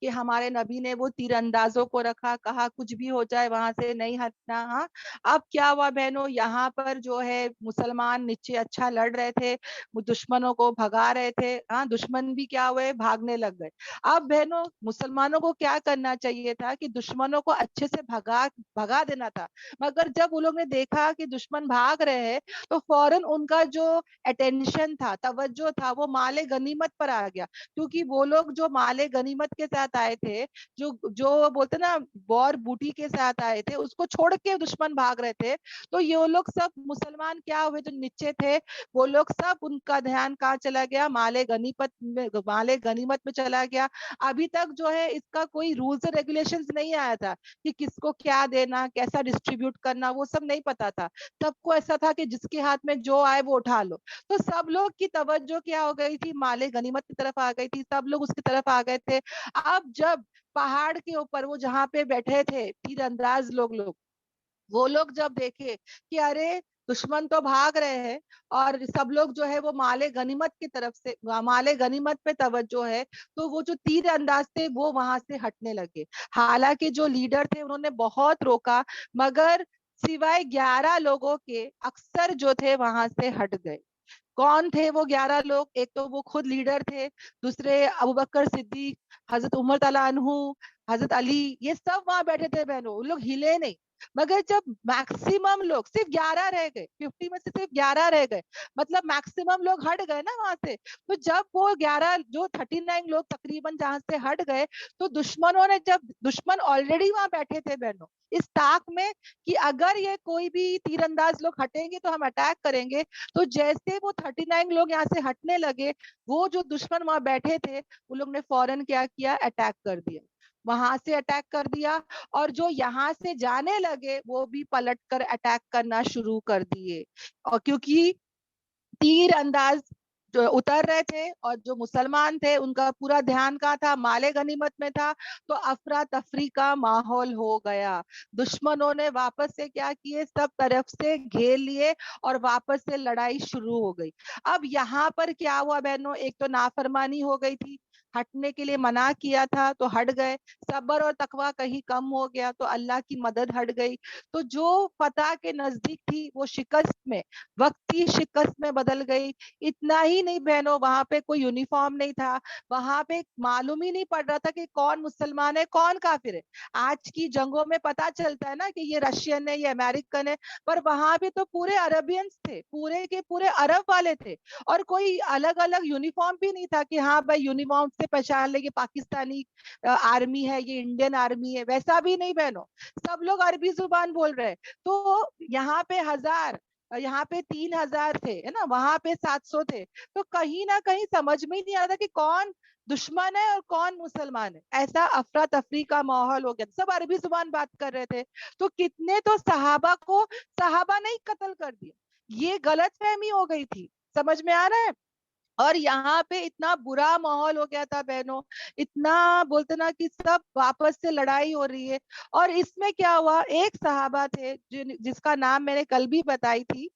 کہ ہمارے نبی نے وہ تیر اندازوں کو رکھا, کہا کچھ بھی ہو جائے وہاں سے نہیں ہٹنا. ہاں اب کیا ہوا بہنوں, یہاں پر جو ہے مسلمان نیچے اچھا لڑ رہے تھے, وہ دشمنوں کو بھگا رہے تھے. ہاں دشمن بھی کیا ہوئے, بھاگنے لگ گئے. اب بہنوں مسلمانوں کو کیا کرنا چاہیے تھا کہ دشمنوں کو اچھے سے بھگا دینا تھا, مگر جب وہ لوگ نے دیکھا کہ دشمن بھاگ رہے ہیں تو فوراً ان کا جو اٹینشن تھا, توجہ تھا, وہ مال غنیمت پر آ گیا. کیونکہ وہ لوگ جو مال غنیمت کے ساتھ آئے تھے, جو بولتے نا بور بوٹی کے ساتھ آئے تھے, اس کو چھوڑ کے دشمن بھاگ رہے تھے. تو یہ لوگ سب مسلمان کیا ہوئے, جو نیچے تھے وہ لوگ سب, ان کا دھیان کہاں چلا گیا, مال غنیمت میں چلا گیا. ابھی تک جو ہے اس کا کوئی رولز اور ریگولیشنز نہیں آیا تھا کہ کس کو کیا دینا, کیسا ڈسٹریبیوٹ کرنا, وہ سب نہیں پتا تھا. سب کو ایسا تھا کہ جس کے ہاتھ میں جو آئے وہ اٹھا لو. تو سب لوگ کی توجہ کیا ہو گئی تھی, مال غنیمت کی طرف آ گئی تھی, سب لوگ اس کی طرف آ گئے تھے. اب جب پہاڑ کے اوپر وہ جہاں پہ بیٹھے تھے تیر انداز لوگ وہ لوگ جب دیکھے کہ ارے دشمن تو بھاگ رہے ہیں اور سب لوگ جو ہے وہ مال غنیمت کی طرف سے, مال غنیمت پہ توجہ ہے, تو وہ جو تیر انداز تھے وہ وہاں سے ہٹنے لگے. حالانکہ جو لیڈر تھے انہوں نے بہت روکا, مگر سوائے 11 لوگوں کے اکثر جو تھے وہاں سے ہٹ گئے. کون تھے وہ 11 لوگ؟ ایک تو وہ خود لیڈر تھے, دوسرے ابوبکر صدیق, حضرت عمر تعالیٰ عنہ, حضرت علی, یہ سب وہاں بیٹھے تھے بہنوں, وہ لوگ ہلے نہیں. مگر جب میکسیمم لوگ, صرف 11 رہ گئے, 50 میں سے صرف 11 رہ گئے, مطلب میکسیمم لوگ ہٹ گئے نا وہاں سے. تو جب وہ 11 جو 39 لوگ تقریباً جہاں سے ہٹ گئے, تو دشمنوں نے, جب دشمن آلریڈی وہاں بیٹھے تھے بہنوں اس طاق میں کہ اگر یہ کوئی بھی تیر انداز لوگ ہٹیں گے تو ہم اٹیک کریں گے, تو جیسے وہ 39 لوگ یہاں سے ہٹنے لگے, وہ جو دشمن وہاں بیٹھے تھے وہ لوگ نے فوراً کیا کیا, اٹیک کر دیا, وہاں سے اٹیک کر دیا. اور جو یہاں سے جانے لگے وہ بھی پلٹ کر اٹیک کرنا شروع کر دیے. اور کیونکہ تیر انداز جو اتر رہے تھے اور جو مسلمان تھے ان کا پورا دھیان کہاں تھا, مال غنیمت میں تھا, تو افراتفری کا ماحول ہو گیا. دشمنوں نے واپس سے کیا کیے, سب طرف سے گھیر لیے اور واپس سے لڑائی شروع ہو گئی. اب یہاں پر کیا ہوا بہنوں, ایک تو نافرمانی ہو گئی تھی, ہٹنے کے لیے منع کیا تھا تو ہٹ گئے. صبر اور تقویٰ کہیں کم ہو گیا تو اللہ کی مدد ہٹ گئی. تو جو فتح کے نزدیک تھی وہ شکست میں, وقتی شکست میں بدل گئی. اتنا ہی نہیں بہنوں, وہاں پہ کوئی یونیفارم نہیں تھا, وہاں پہ معلوم ہی نہیں پڑ رہا تھا کہ کون مسلمان ہے کون کافر ہے. آج کی جنگوں میں پتا چلتا ہے نا کہ یہ رشین ہے, یہ امریکن ہے, پر وہاں پہ تو پورے عربینس تھے, پورے کے پورے عرب والے تھے, اور کوئی الگ الگ یونیفارم بھی نہیں تھا کہ ہاں بھائی یونیفارم سے پہچان لے, یہ پاکستانی آرمی ہے, یہ انڈین آرمی ہے, ویسا بھی نہیں بہنوں, سب لوگ عربی زبان بول رہے. تو یہاں پہ 1000, یہاں پہ 3000 تھے, ہے نا, وہاں پہ 700 تھے. تو کہیں نہ کہیں سمجھ میں ہی نہیں آ رہا کہ کون دشمن ہے اور کون مسلمان ہے. ایسا افراتفری کا ماحول ہو گیا, سب عربی زبان بات کر رہے تھے. تو کتنے تو صحابہ نے ہی قتل کر دیا. یہ غلط فہمی ہو گئی تھی, سمجھ میں آ رہا ہے. اور یہاں پہ اتنا برا ماحول ہو گیا تھا بہنوں, اتنا بولتے نا کہ سب واپس سے لڑائی ہو رہی ہے. اور اس میں کیا ہوا, ایک صحابہ تھے جس کا نام میں نے کل بھی بتائی تھی,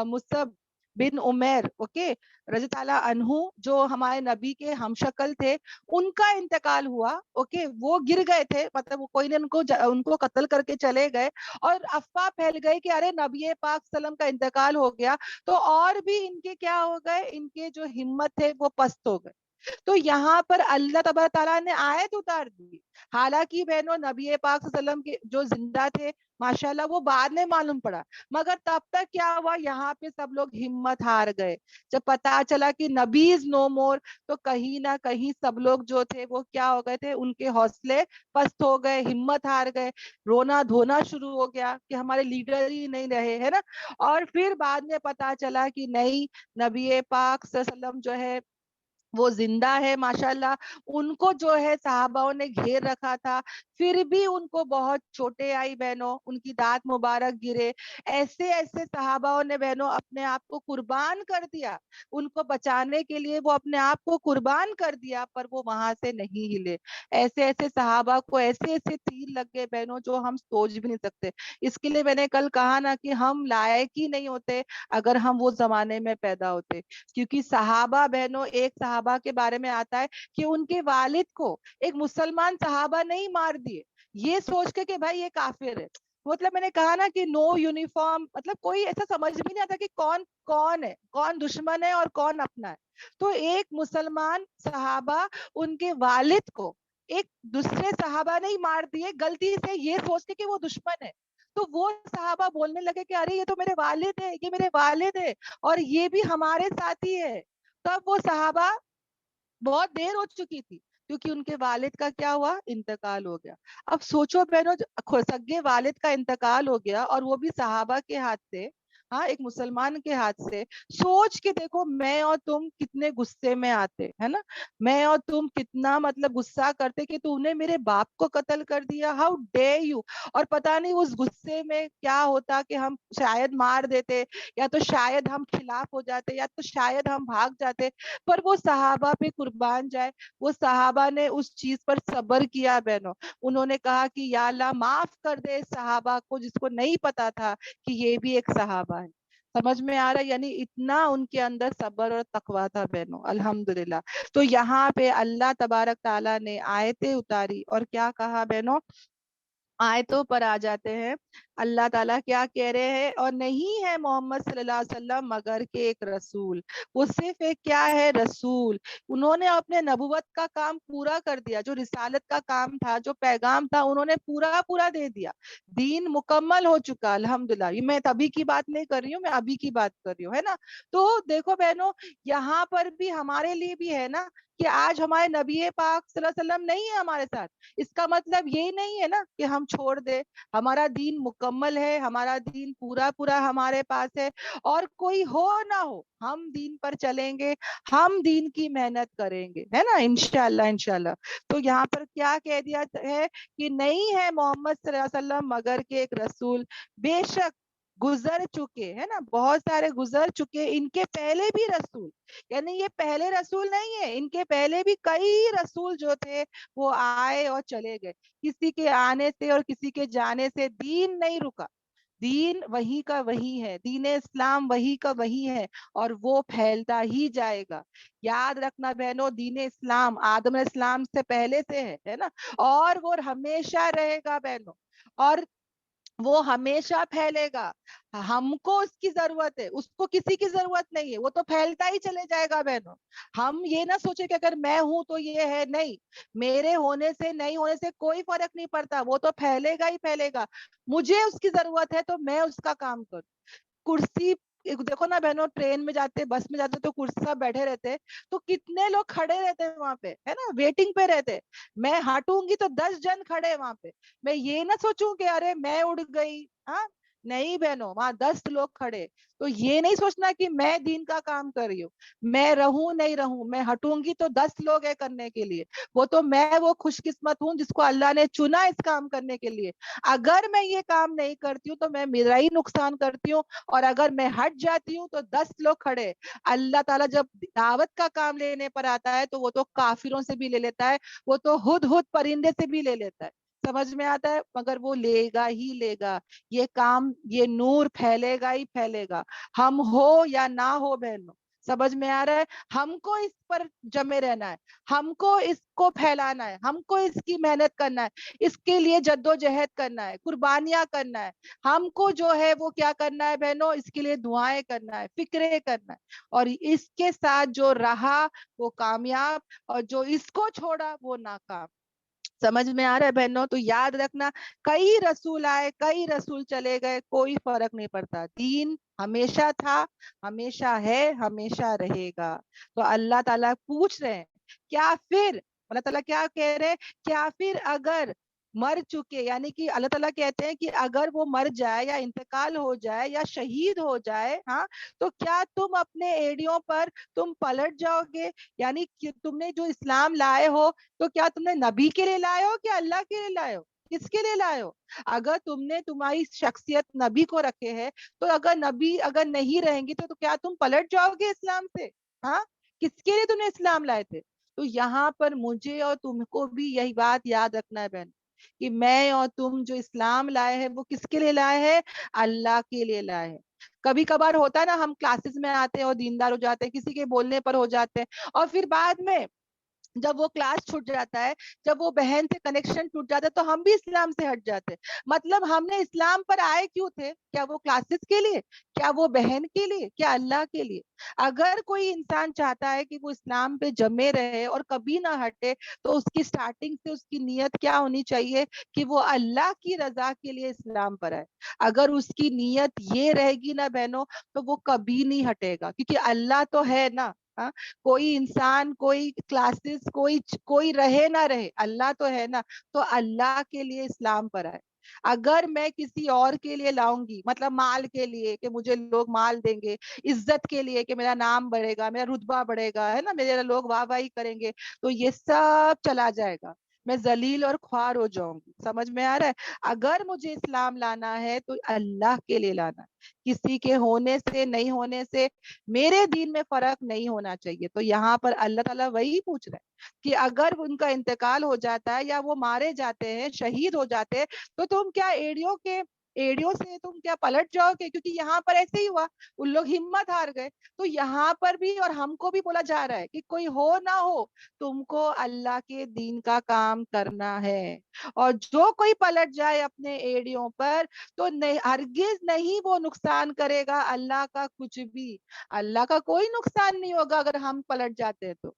مصعب بن عمیر, اوکے, رضی اللہ عنہ, جو ہمارے نبی کے ہم شکل تھے, ان کا انتقال ہوا. اوکے, وہ گر گئے تھے, مطلب وہ کوئی نے ان کو قتل کر کے چلے گئے, اور افواہ پھیل گئی کہ ارے نبی پاک صلی اللہ علیہ وسلم کا انتقال ہو گیا. تو اور بھی ان کے کیا ہو گئے, ان کے جو ہمت ہے وہ پست ہو گئے. تو یہاں پر اللہ تبارک تعالیٰ نے آیت اتار دی. حالانکہ بہنوں نبی پاک صلی اللہ علیہ وسلم کے جو زندہ تھے ماشاءاللہ وہ بعد میں معلوم پڑا, مگر تب تک کیا ہوا, یہاں پہ سب لوگ ہمت ہار گئے. جب پتا چلا کہ نبی از نو مور, تو کہیں نہ کہیں سب لوگ جو تھے وہ کیا ہو گئے تھے, ان کے حوصلے پست ہو گئے, ہمت ہار گئے, رونا دھونا شروع ہو گیا کہ ہمارے لیڈر ہی نہیں رہے, ہے نا. اور پھر بعد میں پتا چلا کہ نہیں, نبی پاک صلی اللہ علیہ وسلم جو ہے وہ زندہ ہے ماشاءاللہ. ان کو جو ہے صحاباؤں نے گھیر رکھا تھا. پھر بھی ان کو بہت چوٹیں آئی بہنوں, ان کی دانت مبارک گرے. ایسے ایسے صحاباؤں نے بہنوں اپنے آپ کو قربان کر دیا, ان کو بچانے کے لیے وہ اپنے آپ کو قربان کر دیا, پر وہ وہاں سے نہیں ہلے. ایسے ایسے صحابہ کو ایسے ایسے تیر لگ گئے بہنوں جو ہم سوچ بھی نہیں سکتے. اس کے لیے میں نے کل کہا نا کہ ہم لائق ہی نہیں ہوتے اگر ہم وہ زمانے میں پیدا ہوتے, کیونکہ صحابہ بہنوں, ایک صحابہ کے بارے میں آتا ہے کہ ان کے والد کو ایک مسلمان صحابہ نہیں مار دیے یہ سوچ کے کہ بھائی یہ کافر ہے. مطلب میں نے کہا نا کہ نو یونیفارم, مطلب کوئی ایسا سمجھ بھی نہیں آتا کہ کون کون ہے, کون دشمن ہے اور کون اپنا ہے. تو ایک مسلمان صحابہ ان کے والد کو ایک دوسرے صحابہ نے ہی مار دیے غلطی سے یہ سوچ کے کہ وہ دشمن ہے. تو وہ صحابہ بولنے لگے کہ ارے یہ تو میرے والد ہے, یہ میرے والد ہے اور یہ بھی ہمارے ساتھی ہے. تب وہ صحابہ, بہت دیر ہو چکی تھی کیونکہ ان کے والد کا کیا ہوا, انتقال ہو گیا. اب سوچو بہنوں, سگے والد کا انتقال ہو گیا اور وہ بھی صحابہ کے ہاتھ سے, ہاں ایک مسلمان کے ہاتھ سے. سوچ کے دیکھو میں اور تم کتنے غصے میں آتے ہے نا, میں اور تم کتنا مطلب غصہ کرتے کہ تو نے میرے باپ کو قتل کر دیا, ہاؤ ڈے یو. اور پتہ نہیں اس غصے میں کیا ہوتا کہ ہم شاید مار دیتے, یا تو شاید ہم خلاف ہو جاتے, یا تو شاید ہم بھاگ جاتے. پر وہ صحابہ پہ قربان جائے, وہ صحابہ نے اس چیز پر صبر کیا بہنوں. انہوں نے کہا کہ یا اللہ معاف کر دے صحابہ کو جس کو نہیں پتا تھا کہ یہ بھی ایک صحابہ ہے. سمجھ میں آ رہا ہے, یعنی اتنا ان کے اندر صبر اور تقویٰ تھا بہنوں الحمدللہ. تو یہاں پہ اللہ تبارک تعالیٰ نے آیتیں اتاری اور کیا کہا بہنوں, آیتوں پر آ جاتے ہیں. اللہ تعالیٰ کیا کہہ رہے ہیں, اور نہیں ہے محمد صلی اللہ علیہ وسلم مگر کہ ایک رسول. وہ صرف ایک کیا ہے, رسول. انہوں نے اپنے نبوت کا کام پورا کر دیا, جو رسالت کا کام تھا, جو پیغام تھا, انہوں نے پورا دے دیا. دین مکمل ہو چکا الحمدللہ. یہ میں تبھی کی بات نہیں کر رہی ہوں, میں ابھی کی بات کر رہی ہوں, ہے نا. تو دیکھو بہنوں, یہاں پر بھی ہمارے لیے بھی ہے نا کہ آج ہمارے نبی پاک صلی اللہ علیہ وسلم نہیں ہے ہمارے ساتھ. اس کا مطلب یہ نہیں ہے نا کہ ہم چھوڑ دے. ہمارا دین مکمل ہے, ہمارا دین پورا ہمارے پاس ہے, اور کوئی ہو نہ ہو ہم دین پر چلیں گے, ہم دین کی محنت کریں گے, ہے نا, انشاءاللہ. تو یہاں پر کیا کہہ دیا ہے کہ نہیں ہے محمد صلی اللہ علیہ وسلم مگر کہ ایک رسول. بے شک گزر چکے, ہے نا, بہت سارے گزر چکے ان کے پہلے بھی رسول. یعنی یہ پہلے رسول نہیں ہے, ان کے پہلے بھی کئی رسول جو تھے وہ آئے اور چلے گئے. کسی کے آنے سے اور کسی کے جانے سے دین نہیں رکا. دین وہی کا وہی ہے, دین اسلام وہی کا وہی ہے, اور وہ پھیلتا ہی جائے گا. یاد رکھنا بہنوں, دین اسلام آدم علیہ السلام سے پہلے سے ہے نا, اور وہ ہمیشہ رہے گا بہنوں, اور وہ ہمیشہ پھیلے گا. ہم کو اس کی ضرورت ہے, اس کو کسی کی ضرورت نہیں ہے, وہ تو پھیلتا ہی چلے جائے گا بہنوں. ہم یہ نہ سوچے کہ اگر میں ہوں تو یہ ہے, نہیں, میرے ہونے سے نہیں ہونے سے کوئی فرق نہیں پڑتا, وہ تو پھیلے گا ہی پھیلے گا. مجھے اس کی ضرورت ہے تو میں اس کا کام کروں. کرسی دیکھو نا بہنوں, ٹرین میں جاتے, بس میں جاتے تو کرسی پر بیٹھے رہتے, تو کتنے لوگ کھڑے رہتے ہیں وہاں پہ, ہے نا, ویٹنگ پہ رہتے. میں ہٹوں گی تو 10 جن کھڑے وہاں پہ. میں یہ نہ سوچوں کہ ارے میں اڑ گئی, ہاں نہیں بہنوں, وہاں 10 لوگ کھڑے. تو یہ نہیں سوچنا کہ میں دین کا کام کر رہی ہوں, میں رہوں نہیں رہوں, میں ہٹوں گی تو 10 لوگ ہیں کرنے کے لیے. وہ تو میں وہ خوش قسمت ہوں جس کو اللہ نے چنا اس کام کرنے کے لیے. اگر میں یہ کام نہیں کرتی ہوں تو میں میرا ہی نقصان کرتی ہوں, اور اگر میں ہٹ جاتی ہوں تو 10 لوگ کھڑے. اللہ تعالیٰ جب دعوت کا کام لینے پر آتا ہے تو وہ تو کافروں سے بھی لے لیتا ہے, وہ تو ہد پرندے سے بھی لے لیتا ہے. سمجھ میں آتا ہے, مگر وہ لے گا ہی لے گا. یہ کام, یہ نور پھیلے گا ہی پھیلے گا, ہم ہو یا نہ ہو بہنوں. سمجھ میں آ رہا ہے, ہم کو اس پر جمے رہنا ہے, ہم کو اس کو پھیلانا ہے, ہم کو اس کی محنت کرنا ہے, اس کے لیے جدوجہد کرنا ہے, قربانیاں کرنا ہے. ہم کو جو ہے وہ کیا کرنا ہے بہنوں, اس کے لیے دعائیں کرنا ہے, فکریں کرنا ہے. اور اس کے ساتھ جو رہا وہ کامیاب, اور جو اس کو چھوڑا وہ ناکام. سمجھ میں آ رہا ہے بہنوں. تو یاد رکھنا, کئی رسول آئے, کئی رسول چلے گئے, کوئی فرق نہیں پڑتا. دین ہمیشہ تھا, ہمیشہ ہے, ہمیشہ رہے گا. تو اللہ تعالیٰ پوچھ رہے ہیں, کیا پھر, اللہ تعالیٰ کیا کہہ رہے, کیا پھر اگر مر چکے, یعنی کہ اللہ تعالیٰ کہتے ہیں کہ اگر وہ مر جائے یا انتقال ہو جائے یا شہید ہو جائے, ہاں, تو کیا تم اپنے ایڑیوں پر تم پلٹ جاؤ گے؟ یعنی کہ تم نے جو اسلام لائے ہو تو کیا تم نے نبی کے لیے لائے ہو کہ اللہ کے لیے لائے ہو؟ کس کے لیے لائے ہو؟ اگر تم نے تمہاری شخصیت نبی کو رکھے ہے تو اگر نبی اگر نہیں رہیں گی تو کیا تم پلٹ جاؤ گے اسلام سے؟ ہاں، کس کے لیے تم نے اسلام لائے تھے؟ تو یہاں پر مجھے اور تم کو بھی یہی بات یاد رکھنا ہے بہن، کہ میں اور تم جو اسلام لائے ہیں وہ کس کے لیے لائے ہیں؟ اللہ کے لیے لائے ہیں۔ کبھی کبھار ہوتا ہے نا، ہم کلاسز میں آتے ہیں اور دیندار ہو جاتے ہیں، کسی کے بولنے پر ہو جاتے ہیں، اور پھر بعد میں جب وہ کلاس چھوٹ جاتا ہے، جب وہ بہن سے کنیکشن ٹوٹ جاتا ہے، تو ہم بھی اسلام سے ہٹ جاتے ہیں۔ مطلب ہم نے اسلام پر آئے کیوں تھے؟ کیا وہ کلاسز کے لیے؟ کیا وہ بہن کے لیے؟ کیا اللہ کے لیے؟ اگر کوئی انسان چاہتا ہے کہ وہ اسلام پہ جمے رہے اور کبھی نہ ہٹے، تو اس کی سٹارٹنگ سے اس کی نیت کیا ہونی چاہیے کہ وہ اللہ کی رضا کے لیے اسلام پر آئے۔ اگر اس کی نیت یہ رہے گی نا بہنوں، تو وہ کبھی نہیں ہٹے گا، کیونکہ اللہ تو ہے نا۔ کوئی انسان، کوئی کلاسز، کوئی رہے نہ رہے، اللہ تو ہے نا۔ تو اللہ کے لیے اسلام پر آئے۔ اگر میں کسی اور کے لیے لاؤں گی، مطلب مال کے لیے کہ مجھے لوگ مال دیں گے، عزت کے لیے کہ میرا نام بڑھے گا، میرا رتبہ بڑھے گا، ہے نا، میرے لوگ واہ واہی کریں گے، تو یہ سب چلا جائے گا، میں ذلیل اور خوار ہو جاؤں گی۔ سمجھ میں آ رہا ہے؟ اگر مجھے اسلام لانا ہے تو اللہ کے لیے لانا ہے، کسی کے ہونے سے نہیں ہونے سے میرے دین میں فرق نہیں ہونا چاہیے۔ تو یہاں پر اللہ تعالیٰ وہی پوچھ رہے ہیں کہ اگر ان کا انتقال ہو جاتا ہے یا وہ مارے جاتے ہیں، شہید ہو جاتے ہیں، تو تم کیا ایڑیوں سے تم کیا پلٹ جاؤ گے؟ کیونکہ یہاں پر ایسے ہی ہوا، ان لوگ ہمت ہار گئے۔ تو یہاں پر بھی اور ہم کو بھی بولا جا رہا ہے کہ کوئی ہو نہ ہو، تم کو اللہ کے دین کا کام کرنا ہے، اور جو کوئی پلٹ جائے اپنے ایڑیوں پر تو ہرگز نہیں وہ نقصان کرے گا اللہ کا کچھ بھی۔ اللہ کا کوئی نقصان نہیں ہوگا اگر ہم پلٹ جاتے ہیں تو،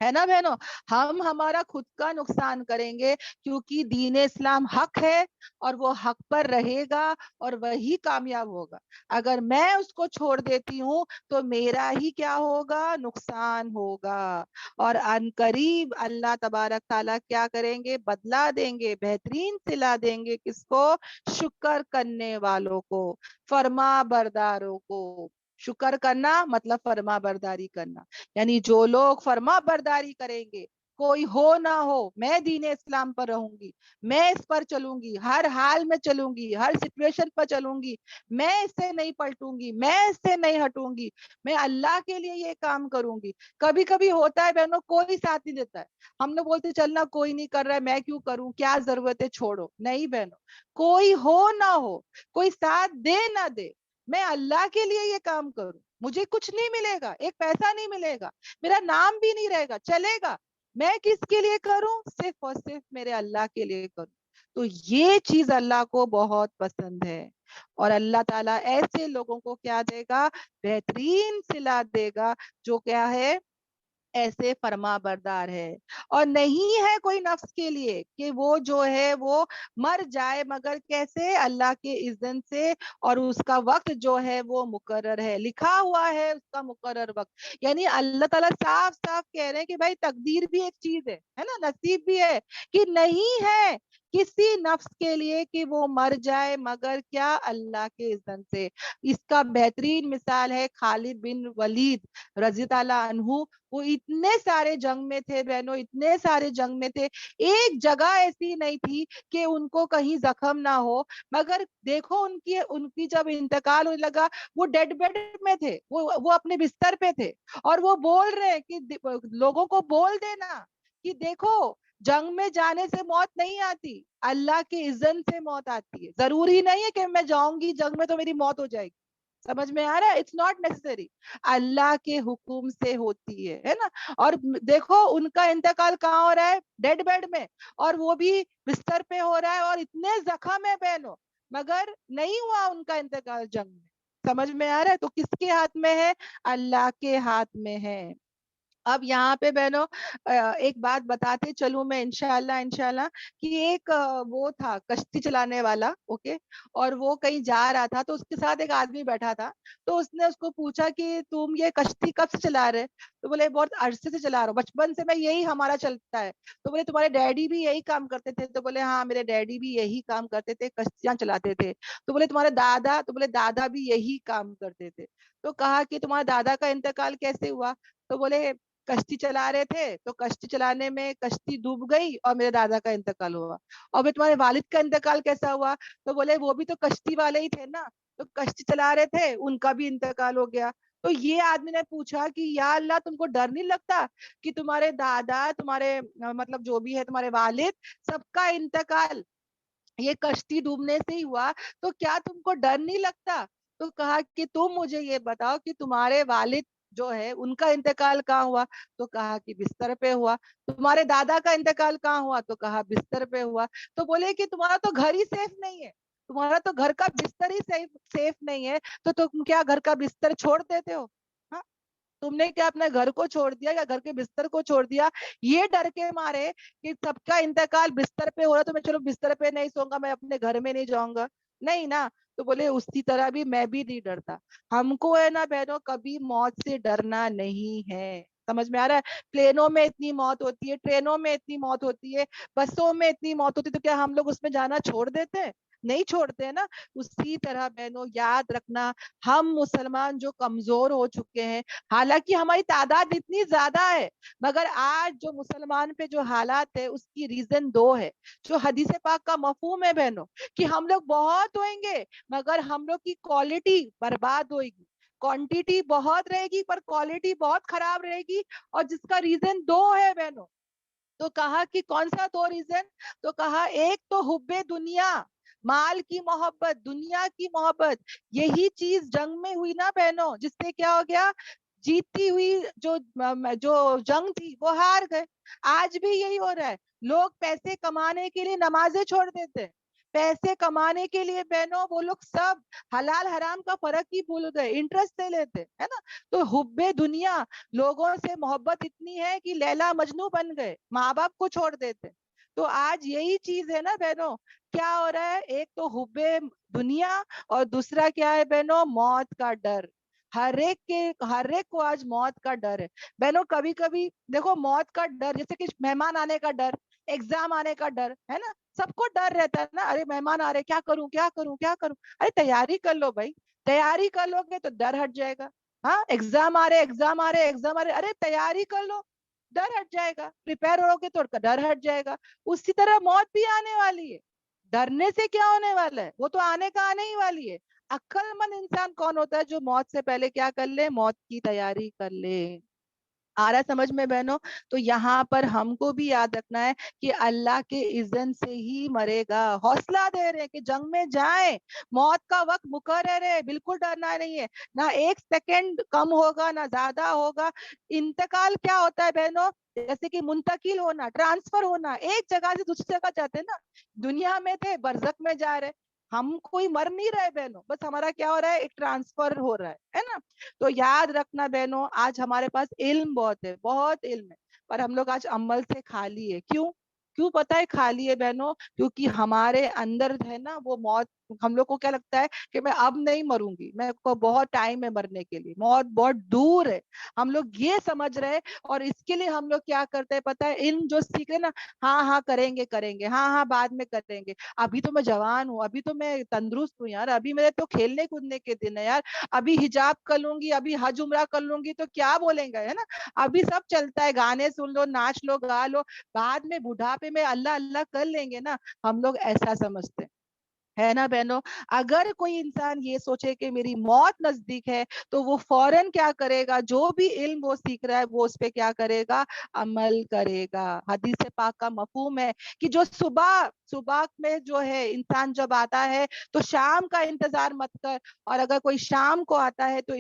ہے نا بہنوں؟ ہم ہمارا خود کا نقصان کریں گے، کیونکہ دین اسلام حق ہے اور وہ حق پر رہے گا اور وہی کامیاب ہوگا۔ اگر میں اس کو چھوڑ دیتی ہوں تو میرا ہی کیا ہوگا؟ نقصان ہوگا۔ اور ان قریب اللہ تبارک تعالیٰ کیا کریں گے؟ بدلا دیں گے، بہترین صلہ دیں گے۔ کس کو؟ شکر کرنے والوں کو، فرما برداروں کو۔ شکر کرنا مطلب فرما برداری کرنا، یعنی جو لوگ فرما برداری کریں گے، کوئی ہو نہ ہو، میں دین اسلام پر رہوں گی، میں اس پر چلوں گی، ہر حال میں چلوں گی، ہر سچویشن پر چلوں گی، میں اس سے نہیں پلٹوں گی، میں اس سے نہیں ہٹوں گی، میں اللہ کے لیے یہ کام کروں گی۔ کبھی کبھی ہوتا ہے بہنوں، کوئی ساتھ نہیں دیتا ہے، ہم لوگ بولتے چلنا کوئی نہیں کر رہا ہے، میں کیوں کروں، کیا ضرورت ہے، چھوڑو۔ نہیں بہنوں، کوئی ہو نہ ہو، کوئی ساتھ دے نہ دے، میں اللہ کے لیے یہ کام کروں، مجھے کچھ نہیں ملے گا، ایک پیسہ نہیں ملے گا، میرا نام بھی نہیں رہے گا، چلے گا، میں کس کے لیے کروں؟ صرف اور صرف میرے اللہ کے لیے کروں۔ تو یہ چیز اللہ کو بہت پسند ہے، اور اللہ تعالیٰ ایسے لوگوں کو کیا دے گا؟ بہترین صلہ دے گا، جو کیا ہے؟ ایسے فرما بردار ہے۔ اور نہیں ہے کوئی نفس کے لیے کہ وہ جو ہے وہ مر جائے، مگر کیسے؟ اللہ کے اذن سے، اور اس کا وقت جو ہے وہ مقرر ہے، لکھا ہوا ہے اس کا مقرر وقت۔ یعنی اللہ تعالیٰ صاف صاف کہہ رہے ہیں کہ بھائی تقدیر بھی ایک چیز ہے نا، نصیب بھی ہے، کہ نہیں ہے کسی نفس کے لیے کہ وہ مر جائے مگر کیا؟ اللہ کے اذن سے۔ اس کا بہترین مثال ہے خالد بن ولید رضی اللہ عنہ۔ وہ اتنے سارے جنگ میں تھے بہنوں، اتنے سارے جنگ میں تھے، ایک جگہ ایسی نہیں تھی کہ ان کو کہیں زخم نہ ہو، مگر دیکھو ان کی جب انتقال ہونے لگا، وہ ڈیڈ بیڈ میں تھے، وہ اپنے بستر پہ تھے، اور وہ بول رہے ہیں کہ لوگوں کو بول دینا کہ دیکھو جنگ میں جانے سے موت نہیں آتی، اللہ کے اذن سے موت آتی ہے۔ ضروری نہیں ہے کہ میں جاؤں گی جنگ میں تو میری موت ہو جائے گی، سمجھ میں آ رہا ہے؟ اٹس ناٹ نیسسری، اللہ کے حکم سے ہوتی ہے نا۔ اور دیکھو ان کا انتقال کہاں ہو رہا ہے؟ ڈیڈ بیڈ میں، اور وہ بھی بستر پہ ہو رہا ہے، اور اتنے زخم ہے بہنوں، مگر نہیں ہوا ان کا انتقال جنگ میں۔ سمجھ میں آ رہا ہے؟ تو کس کے ہاتھ میں ہے؟ اللہ کے ہاتھ میں ہے۔ اب یہاں پہ بہنوں ایک بات بتاتے چلوں میں، انشاءاللہ کہ ایک وہ تھا کشتی چلانے والا، اوکے، اور وہ کہیں جا رہا تھا، تو اس کے ساتھ ایک آدمی بیٹھا تھا، تو اس نے اس کو پوچھا کہ تم یہ کشتی کب سے چلا رہے؟ تو بولے بہت عرصے سے چلا رہا ہوں، بچپن سے میں یہی ہمارا چلتا ہے۔ تو بولے تمہارے ڈیڈی بھی یہی کام کرتے تھے؟ تو بولے ہاں میرے ڈیڈی بھی یہی کام کرتے تھے، کشتیاں چلاتے تھے۔ تو بولے تمہارے دادا؟ تو بولے دادا بھی یہی کام کرتے تھے۔ تو کہا کہ تمہارے دادا کا انتقال کیسے ہوا؟ تو بولے کشتی چلا رہے تھے تو کشتی چلانے میں کشتی ڈوب گئی اور میرے دادا کا انتقال ہوا. اور پھر تمہارے والد کا انتقال کیسا ہوا؟ تو بولے وہ بھی تو کشتی والے ہی تھے نا, تو کشتی چلا رہے تھے, ان کا بھی انتقال ہو گیا. تو یہ آدمی نے پوچھا کہ یا اللہ تم کو ڈر نہیں لگتا کہ تمہارے دادا, تمہارے مطلب جو بھی ہے تمہارے والد, سب کا انتقال یہ کشتی ڈوبنے سے ہی ہوا, تو کیا تم کو ڈر نہیں لگتا؟ تو کہا کہ تم مجھے یہ بتاؤ کہ تمہارے والد جو ہے ان کا انتقال کہاں ہوا؟ تو کہا کہ بستر پہ ہوا. تمہارے دادا کا انتقال کہاں ہوا؟ تو کہا بستر پہ ہوا. تو بولے کہ تمہارا تو گھر ہی سیف نہیں ہے, تمہارا تو گھر کا بستر ہی سیف نہیں ہے, تو تم کیا گھر کا بستر چھوڑ دیتے ہو؟ ہاں, تم نے کیا اپنے گھر کو چھوڑ دیا یا گھر کے بستر کو چھوڑ دیا یہ ڈر کے مارے کہ سب کا انتقال بستر پہ ہو رہا تو میں چلو بستر پہ نہیں سوؤں گا, میں اپنے گھر میں نہیں جاؤں گا؟ نہیں نا. تو بولے اسی طرح بھی میں بھی نہیں ڈرتا. ہم کو ہے نا بہنوں کبھی موت سے ڈرنا نہیں ہے. سمجھ میں آ رہا ہے؟ پلینوں میں اتنی موت ہوتی ہے, ٹرینوں میں اتنی موت ہوتی ہے, بسوں میں اتنی موت ہوتی ہے, تو کیا ہم لوگ اس میں جانا چھوڑ دیتے ہیں؟ نہیں چھوڑتے ہیں نا. اسی طرح بہنوں یاد رکھنا, ہم مسلمان جو کمزور ہو چکے ہیں, حالانکہ ہماری تعداد اتنی زیادہ ہے, مگر آج جو مسلمان پہ جو حالات ہے اس کی ریزن دو ہے, جو حدیث پاک کا مفہوم ہے بہنوں, کہ ہم لوگ بہت ہوئیں گے مگر ہم لوگ کی کوالٹی برباد ہوئے گی, کوانٹیٹی بہت رہے گی پر کوالٹی بہت خراب رہے گی, اور جس کا ریزن دو ہے بہنوں. تو کہا کہ کون سا دو ریزن؟ تو کہا ایک تو حب دنیا, مال کی محبت, دنیا کی محبت, یہی چیز جنگ میں ہوئی نا بہنوں, جس سے کیا ہو گیا, جیتی ہوئی جو جنگ تھی وہ ہار گئے. آج بھی یہی ہو رہا ہے, لوگ پیسے کمانے کے لیے نمازیں چھوڑ دیتے, پیسے کمانے کے لیے بہنوں وہ لوگ سب حلال حرام کا فرق ہی بھول گئے, انٹرسٹ لے لیتے ہے نا. تو حب دنیا, لوگوں سے محبت اتنی ہے کہ لیلا مجنو بن گئے, ماں باپ کو چھوڑ دیتے. تو آج یہی چیز ہے نا بہنوں, کیا ہو رہا ہے, ایک تو حب دنیا اور دوسرا کیا ہے بہنوں, موت کا ڈر. ہر ایک کو آج موت کا ڈر ہے بہنوں. کبھی کبھی دیکھو موت کا ڈر, جیسے کہ مہمان آنے کا ڈر, ایگزام آنے کا ڈر ہے نا, سب کو ڈر رہتا ہے نا, ارے مہمان آ رہے, کیا کروں کیا کروں کیا کروں. ارے تیاری کر لو بھائی, تیاری کر لو گے تو ڈر ہٹ جائے گا. ہاں, ایگزام آ رہے ایگزام آ رہے ایگزام آ رہے, ارے تیاری کر لو, ڈر ہٹ جائے گا. پریپیئر ہو گے تو ڈر ہٹ جائے گا. اسی طرح موت بھی آنے والی ہے, ڈرنے سے کیا ہونے والا ہے, وہ تو آنے کا آنے ہی والی ہے. عقل مند انسان کون ہوتا ہے؟ جو موت سے پہلے کیا کر لے, موت کی تیاری کر لے. آ رہا سمجھ میں بہنوں؟ تو یہاں پر ہم کو بھی یاد رکھنا ہے کہ اللہ کے اذن سے ہی مرے گا. حوصلہ دے رہے کہ جنگ میں جائیں, موت کا وقت مقرر ہے, بالکل ڈرنا نہیں ہے, نہ ایک سیکنڈ کم ہوگا نہ زیادہ ہوگا. انتقال کیا ہوتا ہے بہنوں؟ جیسے کہ منتقل ہونا, ٹرانسفر ہونا, ایک جگہ سے دوسری جگہ جاتے نا, دنیا میں تھے برزخ میں جا رہے, ہم کوئی مر نہیں رہے بہنوں, بس ہمارا کیا ہو رہا ہے, ایک ٹرانسفر ہو رہا ہے نا. تو یاد رکھنا بہنوں, آج ہمارے پاس علم بہت ہے, بہت علم ہے, پر ہم لوگ آج عمل سے خالی ہے. کیوں پتا ہے خالی ہے بہنوں؟ کیونکہ ہمارے اندر ہے نا وہ موت, ہم لوگ کو کیا لگتا ہے کہ میں اب نہیں مروں گی, میں کو بہت ٹائم ہے مرنے کے لیے, موت بہت دور ہے, ہم لوگ یہ سمجھ رہے. اور اس کے لیے ہم لوگ کیا کرتے ہیں پتا ہے, علم جو سیکھے نا, ہاں کریں گے, ہاں بعد میں کریں گے, ابھی تو میں جوان ہوں, ابھی تو میں تندرست ہوں یار, ابھی میرے تو کھیلنے کودنے کے دن ہے یار, ابھی حجاب کر لوں گی, ابھی حج عمرہ کر لوں گی تو کیا بولیں گے, ہے نا, ابھی سب چلتا ہے, گانے سن لو, ناچ لو, گا لو, بعد میں بڑھاپے میں اللہ اللہ کر لیں گے نا. ہم لوگ ایسا سمجھتے ہے نا بہنوں. اگر کوئی انسان یہ سوچے کہ میری موت نزدیک ہے تو وہ فوراً کیا کرے گا, جو بھی علم وہ سیکھ رہا ہے وہ اس پہ کیا کرے گا, عمل کرے گا. حدیث پاک کا مفہوم ہے کہ جو صبح میں جو ہے انسان جب آتا ہے تو شام کا انتظار مت کر, اور اگر کوئی شام کو آتا ہے تو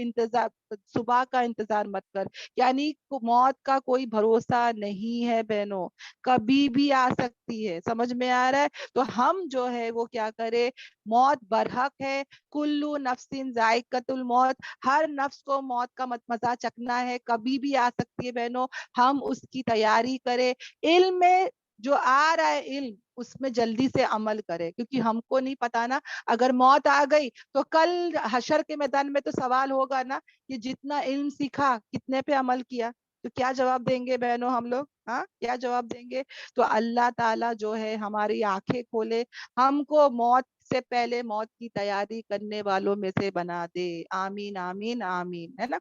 صبح کا انتظار مت کر. یعنی موت کا کوئی بھروسہ نہیں ہے بہنوں, کبھی بھی آ سکتی ہے. سمجھ میں آ رہا ہے؟ تو ہم جو ہے وہ کیا کرے, موت برحق ہے, کلو نفس ذائقۃ الموت, ہر نفس کو موت کا مزہ چکھنا ہے, کبھی بھی آ سکتی ہے بہنوں. ہم اس کی تیاری کرے, علم میں جو آ رہا ہے علم اس میں جلدی سے عمل کرے, کیونکہ ہم کو نہیں پتا نا, اگر موت آ گئی تو کل حشر کے میدان میں تو سوال ہوگا نا کہ جتنا علم سیکھا کتنے پہ عمل کیا, تو کیا جواب دیں گے بہنوں ہم لوگ؟ ہاں کیا جواب دیں گے؟ تو اللہ تعالیٰ جو ہے ہماری آنکھیں کھولے, ہم کو موت سے پہلے موت کی تیاری کرنے والوں میں سے بنا دے. آمین آمین آمین, ہے نا.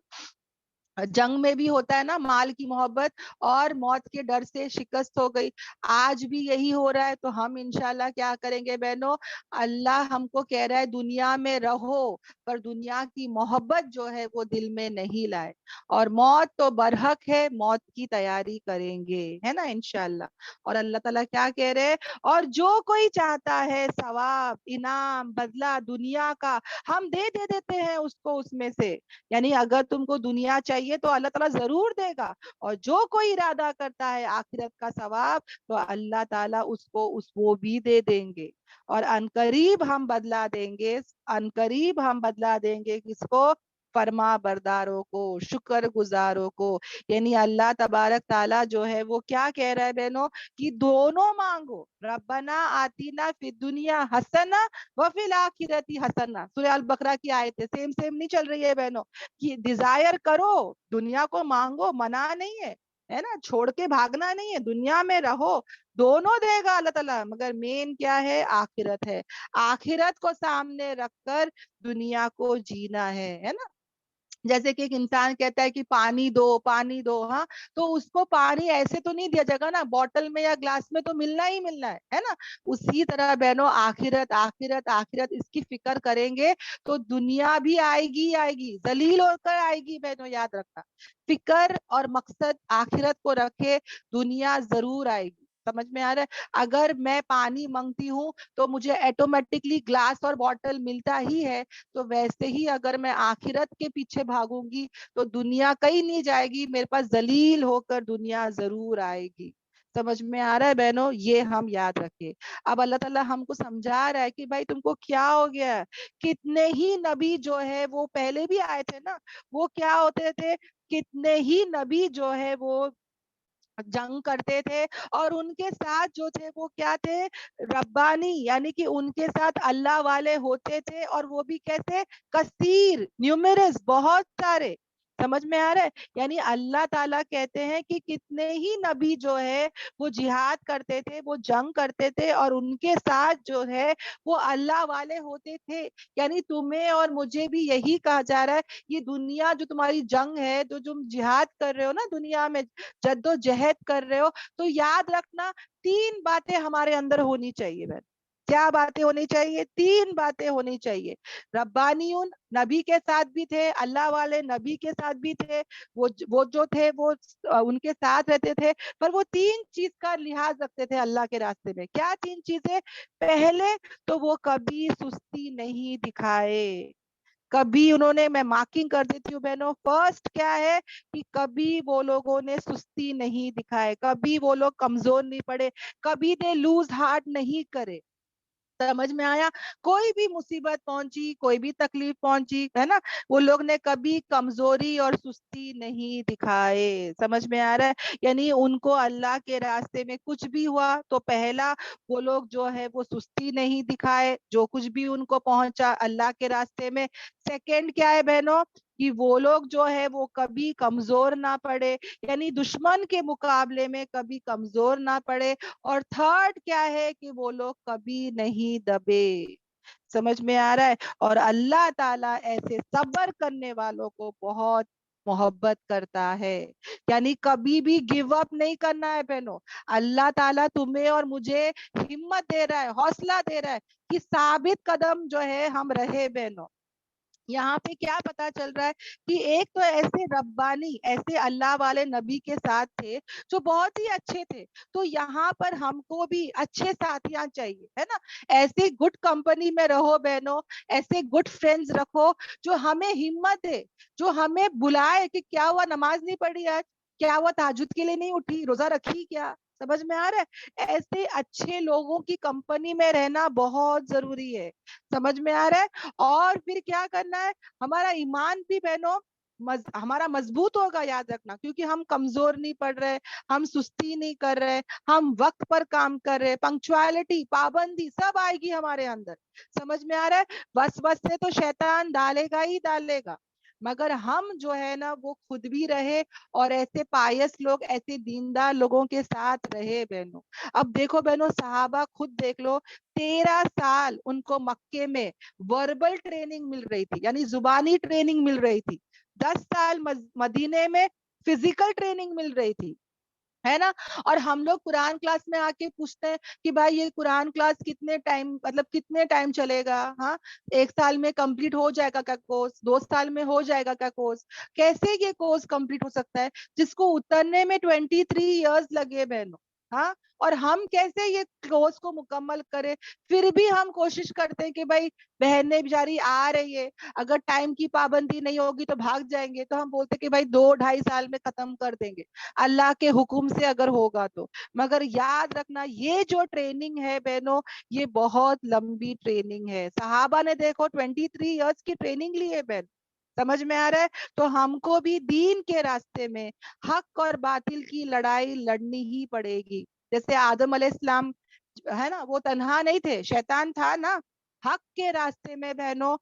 جنگ میں بھی ہوتا ہے نا مال کی محبت اور موت کے ڈر سے شکست ہو گئی. آج بھی یہی ہو رہا ہے. تو ہم انشاءاللہ کیا کریں گے بہنوں, اللہ ہم کو کہہ رہا ہے دنیا میں رہو پر دنیا کی محبت جو ہے وہ دل میں نہیں لائے, اور موت تو برحق ہے, موت کی تیاری کریں گے, ہے نا انشاءاللہ. اور اللہ تعالیٰ کیا کہہ رہے, اور جو کوئی چاہتا ہے ثواب انعام بدلہ دنیا کا ہم دے دیتے ہیں اس کو اس میں سے. یعنی اگر تم کو دنیا چاہیے تو اللہ تعالیٰ ضرور دے گا, اور جو کوئی ارادہ کرتا ہے آخرت کا ثواب تو اللہ تعالیٰ اس کو وہ بھی دے دیں گے. اور عنقریب ہم بدلا دیں گے, عنقریب ہم بدلا دیں گے کس کو, فرما برداروں کو, شکر گزاروں کو. یعنی اللہ تبارک تعالیٰ جو ہے وہ کیا کہہ رہا ہے بہنوں کہ دونوں مانگو, ربنا آتینا فی الدنیا حسنہ وفی الاخرۃ حسنہ. سورہ البقرہ کی آیت ہے, سیم نہیں چل رہی ہے بہنوں, کہ ڈیزائر کرو دنیا کو مانگو, منع نہیں ہے نا, چھوڑ کے بھاگنا نہیں ہے, دنیا میں رہو, دونوں دے گا اللہ تعالیٰ, مگر مین کیا ہے, آخرت ہے. آخرت کو سامنے رکھ کر دنیا کو جینا ہے نا. جیسے کہ ایک انسان کہتا ہے کہ پانی دو, ہاں تو اس کو پانی ایسے تو نہیں دیا جائے گا نا, بوٹل میں یا گلاس میں تو ملنا ہی ملنا ہے نا. اسی طرح بہنوں آخرت آخرت آخرت اس کی فکر کریں گے تو دنیا بھی آئے گی, ذلیل ہو کر آئے گی بہنوں, یاد رکھنا. فکر اور مقصد آخرت کو رکھے, دنیا ضرور آئے گی. سمجھ میں آ رہا ہے, اگر میں پانی مانگتی ہوں تو مجھے ایٹومیٹکلی گلاس اور بوٹل ملتا ہی ہے, تو ویسے ہی اگر میں آخرت کے پیچھے بھاگوں گی تو دنیا کہیں نہیں جائے گی, میرے پاس ذلیل ہو کر دنیا ضرور آئے گی. سمجھ میں آ رہا ہے بہنوں, یہ ہم یاد رکھیں. اب اللہ تعالیٰ ہم کو سمجھا رہا ہے کہ بھائی تم کو کیا ہو گیا ہے. کتنے ہی نبی جو ہے وہ پہلے بھی آئے تھے نا, وہ کیا ہوتے تھے, کتنے ہی نبی جو ہے وہ جنگ کرتے تھے, اور ان کے ساتھ جو تھے وہ کیا تھے, ربانی, یعنی کہ ان کے ساتھ اللہ والے ہوتے تھے, اور وہ بھی کیسے, کثیر, نیومرس, بہت سارے. سمجھ میں آ رہا ہے, یعنی اللہ تعالیٰ کہتے ہیں کہ کتنے ہی نبی جو ہے وہ جہاد کرتے تھے, وہ جنگ کرتے تھے, اور ان کے ساتھ جو ہے وہ اللہ والے ہوتے تھے. یعنی تمہیں اور مجھے بھی یہی کہا جا رہا ہے, یہ دنیا جو تمہاری جنگ ہے, جو تم جہاد کر رہے ہو نا دنیا میں, جد و جہد کر رہے ہو, تو یاد رکھنا 3 باتیں ہمارے اندر ہونی چاہیے. بہن کیا باتیں ہونی چاہیے, 3 باتیں ہونی چاہیے. ربانیون, نبی کے ساتھ بھی تھے, اللہ والے نبی کے ساتھ بھی تھے, وہ جو تھے وہ ان کے ساتھ رہتے تھے, پر وہ 3 چیز کا لحاظ رکھتے تھے اللہ کے راستے میں. کیا 3 چیزیں, پہلے تو وہ کبھی سستی نہیں دکھائے, کبھی انہوں نے, میں مارکنگ کر دیتی ہوں بہنوں, فرسٹ کیا ہے کہ کبھی وہ لوگوں نے سستی نہیں دکھائے, کبھی وہ لوگ کمزور نہیں پڑے, کبھی دے لوز ہارٹ نہیں کرے. سمجھ میں آیا, کوئی بھی مصیبت پہنچی, کوئی بھی تکلیف پہنچی ہے نا, وہ لوگ نے کبھی کمزوری اور سستی نہیں دکھائے. سمجھ میں آ رہا ہے, یعنی ان کو اللہ کے راستے میں کچھ بھی ہوا تو پہلا وہ لوگ جو ہے وہ سستی نہیں دکھائے, جو کچھ بھی ان کو پہنچا اللہ کے راستے میں. سیکنڈ کیا ہے بہنوں, کہ وہ لوگ جو ہے وہ کبھی کمزور نہ پڑے, یعنی دشمن کے مقابلے میں کبھی کمزور نہ پڑے. اور تھرڈ کیا ہے کہ وہ لوگ کبھی نہیں دبے. سمجھ میں آ رہا ہے, اور اللہ تعالیٰ ایسے صبر کرنے والوں کو بہت محبت کرتا ہے. یعنی کبھی بھی گیو اپ نہیں کرنا ہے بہنوں. اللہ تعالیٰ تمہیں اور مجھے ہمت دے رہا ہے, حوصلہ دے رہا ہے کہ ثابت قدم جو ہے ہم رہے بہنوں. یہاں پہ کیا پتا چل رہا ہے کہ ایک تو ایسے ربانی, ایسے اللہ والے نبی کے ساتھ تھے جو بہت ہی اچھے تھے, تو یہاں پر ہم کو بھی اچھے ساتھیاں چاہیے, ہے نا. ایسی گڈ کمپنی میں رہو بہنوں, ایسے گڈ فرینڈز رکھو جو ہمیں ہمت دے, جو ہمیں بلائے کہ کیا ہوا, نماز نہیں پڑھی آج, کیا ہوا, تہجد کے لیے نہیں اٹھی, روزہ رکھی کیا. سمجھ میں آ رہا ہے, ایسے اچھے لوگوں کی کمپنی میں رہنا بہت ضروری ہے. سمجھ میں آ رہا ہے, اور پھر کیا کرنا ہے, ہمارا ایمان بھی بہنوں ہمارا مضبوط ہوگا, یاد رکھنا, کیونکہ ہم کمزور نہیں پڑ رہے, ہم سستی نہیں کر رہے, ہم وقت پر کام کر رہے, پنکچوالٹی, پابندی سب آئے گی ہمارے اندر. سمجھ میں آ رہا ہے, وسوسے تو شیطان ڈالے گا ہی ڈالے گا, مگر ہم جو ہے نا وہ خود بھی رہے, اور ایسے پائس لوگ, ایسے دیندار لوگوں کے ساتھ رہے بہنوں. اب دیکھو بہنوں, صحابہ خود دیکھ لو, 13 سال ان کو مکے میں وربل ٹریننگ مل رہی تھی, یعنی زبانی ٹریننگ مل رہی تھی. 10 سال مدینے میں فزیکل ٹریننگ مل رہی تھی، ہے نا. اور ہم لوگ قرآن کلاس میں آ کے پوچھتے ہیں کہ بھائی یہ قرآن کلاس کتنے ٹائم، مطلب کتنے ٹائم چلے گا؟ ہاں 1 سال میں کمپلیٹ ہو جائے گا کیا کورس؟ 2 سال میں ہو جائے گا کیا کورس؟ کیسے یہ کورس کمپلیٹ ہو سکتا ہے جس کو اترنے میں 23 ایئرس لگے بہنوں؟ ہاں، اور ہم کیسے یہ کورس کو مکمل کریں؟ پھر بھی ہم کوشش کرتے ہیں کہ بھائی بہنیں بیچاری آ رہی ہے، اگر ٹائم کی پابندی نہیں ہوگی تو بھاگ جائیں گے، تو ہم بولتے کہ بھائی 2-2.5 سال میں ختم کر دیں گے اللہ کے حکم سے اگر ہوگا تو. مگر یاد رکھنا یہ جو ٹریننگ ہے بہنوں، یہ بہت لمبی ٹریننگ ہے. صحابہ نے دیکھو 23 ایئرس کی ٹریننگ لی ہے بہن. سمجھ میں آ رہا ہے؟ تو ہم کو بھی دین کے راستے میں حق اور باطل کی لڑائی لڑنی ہی پڑے گی. جیسے آدم علیہ السلام ہے نا، وہ تنہا نہیں تھے، شیطان تھا نا. حق کے راستے میں بہنوں،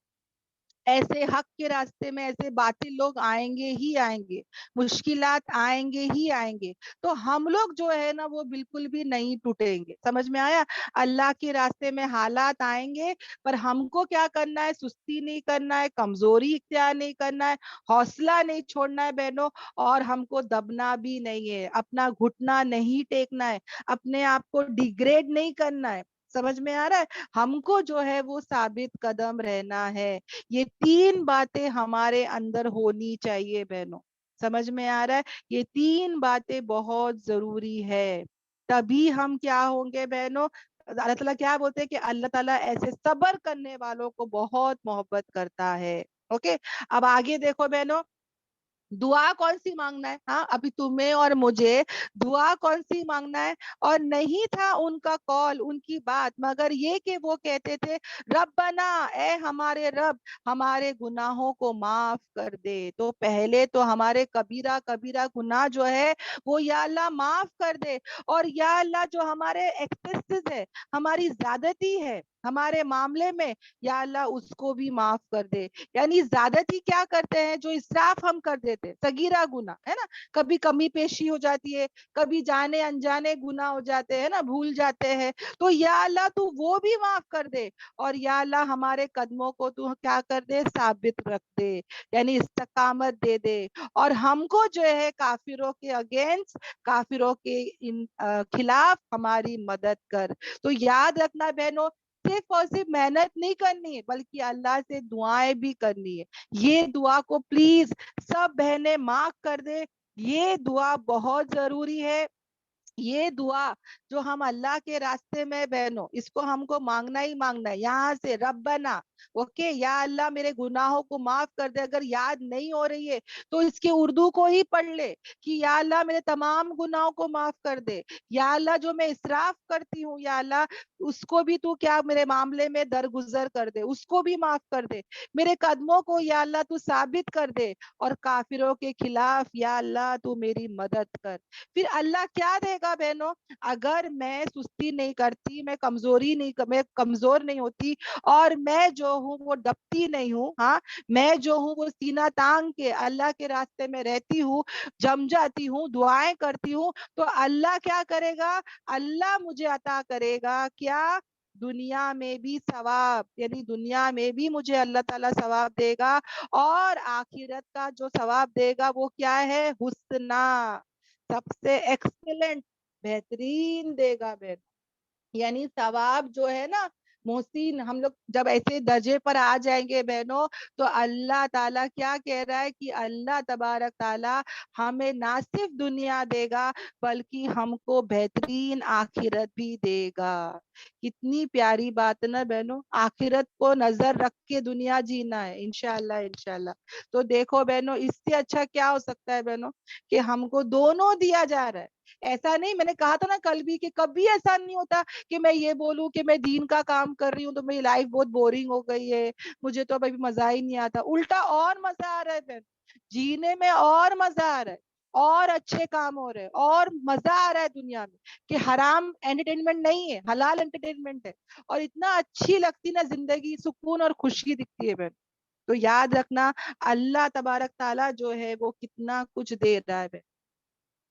ایسے حق کے راستے میں ایسے باطل لوگ آئیں گے ہی آئیں گے، مشکلات آئیں گے ہی آئیں گے. تو ہم لوگ جو ہے نا وہ بالکل بھی نہیں ٹوٹیں گے. سمجھ میں آیا؟ اللہ کے راستے میں حالات آئیں گے، پر ہم کو کیا کرنا ہے؟ سستی نہیں کرنا ہے، کمزوری اختیار نہیں کرنا ہے، حوصلہ نہیں چھوڑنا ہے بہنوں، اور ہم کو دبنا بھی نہیں ہے، اپنا گھٹنا نہیں ٹیکنا ہے، اپنے آپ کو ڈیگریڈ نہیں کرنا ہے. سمجھ میں آ رہا ہے؟ ہم کو جو ہے وہ ثابت قدم رہنا ہے. یہ 3 باتیں ہمارے اندر ہونی چاہیے بہنوں. سمجھ میں آ رہا ہے؟ یہ 3 باتیں بہت ضروری ہے، تبھی ہم کیا ہوں گے بہنوں. اللہ تعالیٰ کیا بولتے ہیں کہ اللہ تعالیٰ ایسے صبر کرنے والوں کو بہت محبت کرتا ہے. اوکے، اب آگے دیکھو بہنوں، دعا کون سی مانگنا ہے؟ ہاں ابھی تمہیں اور مجھے دعا کون سی مانگنا ہے؟ اور نہیں تھا ان کا قول، ان کی بات، مگر یہ کہ وہ کہتے تھے ربنا، اے ہمارے رب، ہمارے گناہوں کو معاف کر دے. تو پہلے تو ہمارے کبیرہ کبیرہ گناہ جو ہے وہ یا اللہ معاف کر دے، اور یا اللہ جو ہمارے ایکسیسز ہے، ہماری زیادتی ہے ہمارے معاملے میں، یا اللہ اس کو بھی معاف کر دے. یعنی زیادتی کیا کرتے ہیں؟ جو اسراف ہم کر دیتے، صغیرہ گناہ ہے نا، کبھی کمی پیشی ہو جاتی ہے، کبھی جانے انجانے گناہ ہو جاتے ہیں نا، بھول جاتے ہیں. تو یا اللہ تو وہ بھی معاف کر دے، اور یا اللہ ہمارے قدموں کو تو کیا کر دے؟ ثابت رکھ دے، یعنی استقامت دے دے. اور ہم کو جو ہے کافروں کے اگینسٹ، کافروں کے خلاف ہماری مدد کر. تو یاد رکھنا بہنوں، صرف اور صرف محنت نہیں کرنی ہے، بلکہ اللہ سے دعائیں بھی کرنی ہے. یہ دعا کو پلیز سب بہنیں مارک کر دے، یہ دعا بہت ضروری ہے. یہ دعا جو ہم اللہ کے راستے میں بہنوں، اس کو ہم کو مانگنا ہی مانگنا ہے. یہاں سے ربنا، اوکے، یا اللہ میرے گناہوں کو معاف کر دے. اگر یاد نہیں ہو رہی ہے تو اس کے اردو کو ہی پڑھ لے کہ یا اللہ میرے تمام گناہوں کو معاف کر دے. یا اللہ جو میں اسراف کرتی ہوں، یا اللہ اس کو بھی تو کیا میرے معاملے میں درگزر کر دے، اس کو بھی معاف کر دے. میرے قدموں کو یا اللہ تو ثابت کر دے، اور کافروں کے خلاف یا اللہ تو میری مدد کر. پھر اللہ کیا دے گا بہنوں؟ اگر میں سستی نہیں کرتی، میں کمزور نہیں ہوتی، اور میں جو ہوں وہ دبتی نہیں ہوں، ہاں میں جو ہوں وہ سینہ تانگ کے اللہ کے راستے میں رہتی ہوں، جم جاتی ہوں، دعائیں کرتی ہوں، تو اللہ کیا کرے گا؟ اللہ مجھے عطا کرے گا کیا؟ دنیا میں بھی ثواب، یعنی دنیا میں بھی مجھے اللہ تعالیٰ ثواب دے گا، اور آخرت کا جو ثواب دے گا وہ کیا ہے؟ حسنا، سب سے ایکسلنٹ، بہترین دے گا بہن. یعنی ثواب جو ہے نا محسن، ہم لوگ جب ایسے درجے پر آ جائیں گے بہنوں، تو اللہ تعالیٰ کیا کہہ رہا ہے کہ اللہ تبارک تعالیٰ ہمیں نہ صرف دنیا دے گا بلکہ ہم کو بہترین آخرت بھی دے گا. کتنی پیاری بات نا بہنوں، آخرت کو نظر رکھ کے دنیا جینا ہے انشاءاللہ انشاءاللہ. تو دیکھو بہنوں، اس سے اچھا کیا ہو سکتا ہے بہنوں کہ ہم کو دونوں دیا جا رہا ہے. ایسا نہیں، میں نے کہا تھا نا کل بھی کہ کبھی ایسا نہیں ہوتا کہ میں یہ بولوں کہ میں دین کا کام کر رہی ہوں تو میری لائف بہت بورنگ ہو گئی ہے، مجھے تو ابھی مزہ ہی نہیں آتا. الٹا اور مزہ آ رہا ہے بہن، جینے میں اور مزہ آ رہا ہے، اور اچھے کام ہو رہے ہیں، اور مزہ آ رہا ہے دنیا میں کہ حرام انٹرٹینمنٹ نہیں ہے، حلال انٹرٹینمنٹ ہے، اور اتنا اچھی لگتی نا زندگی، سکون اور خوشی دکھتی ہے بہن. تو یاد رکھنا اللہ تبارک تعالیٰ جو ہے وہ کتنا کچھ دے رہا ہے بہن.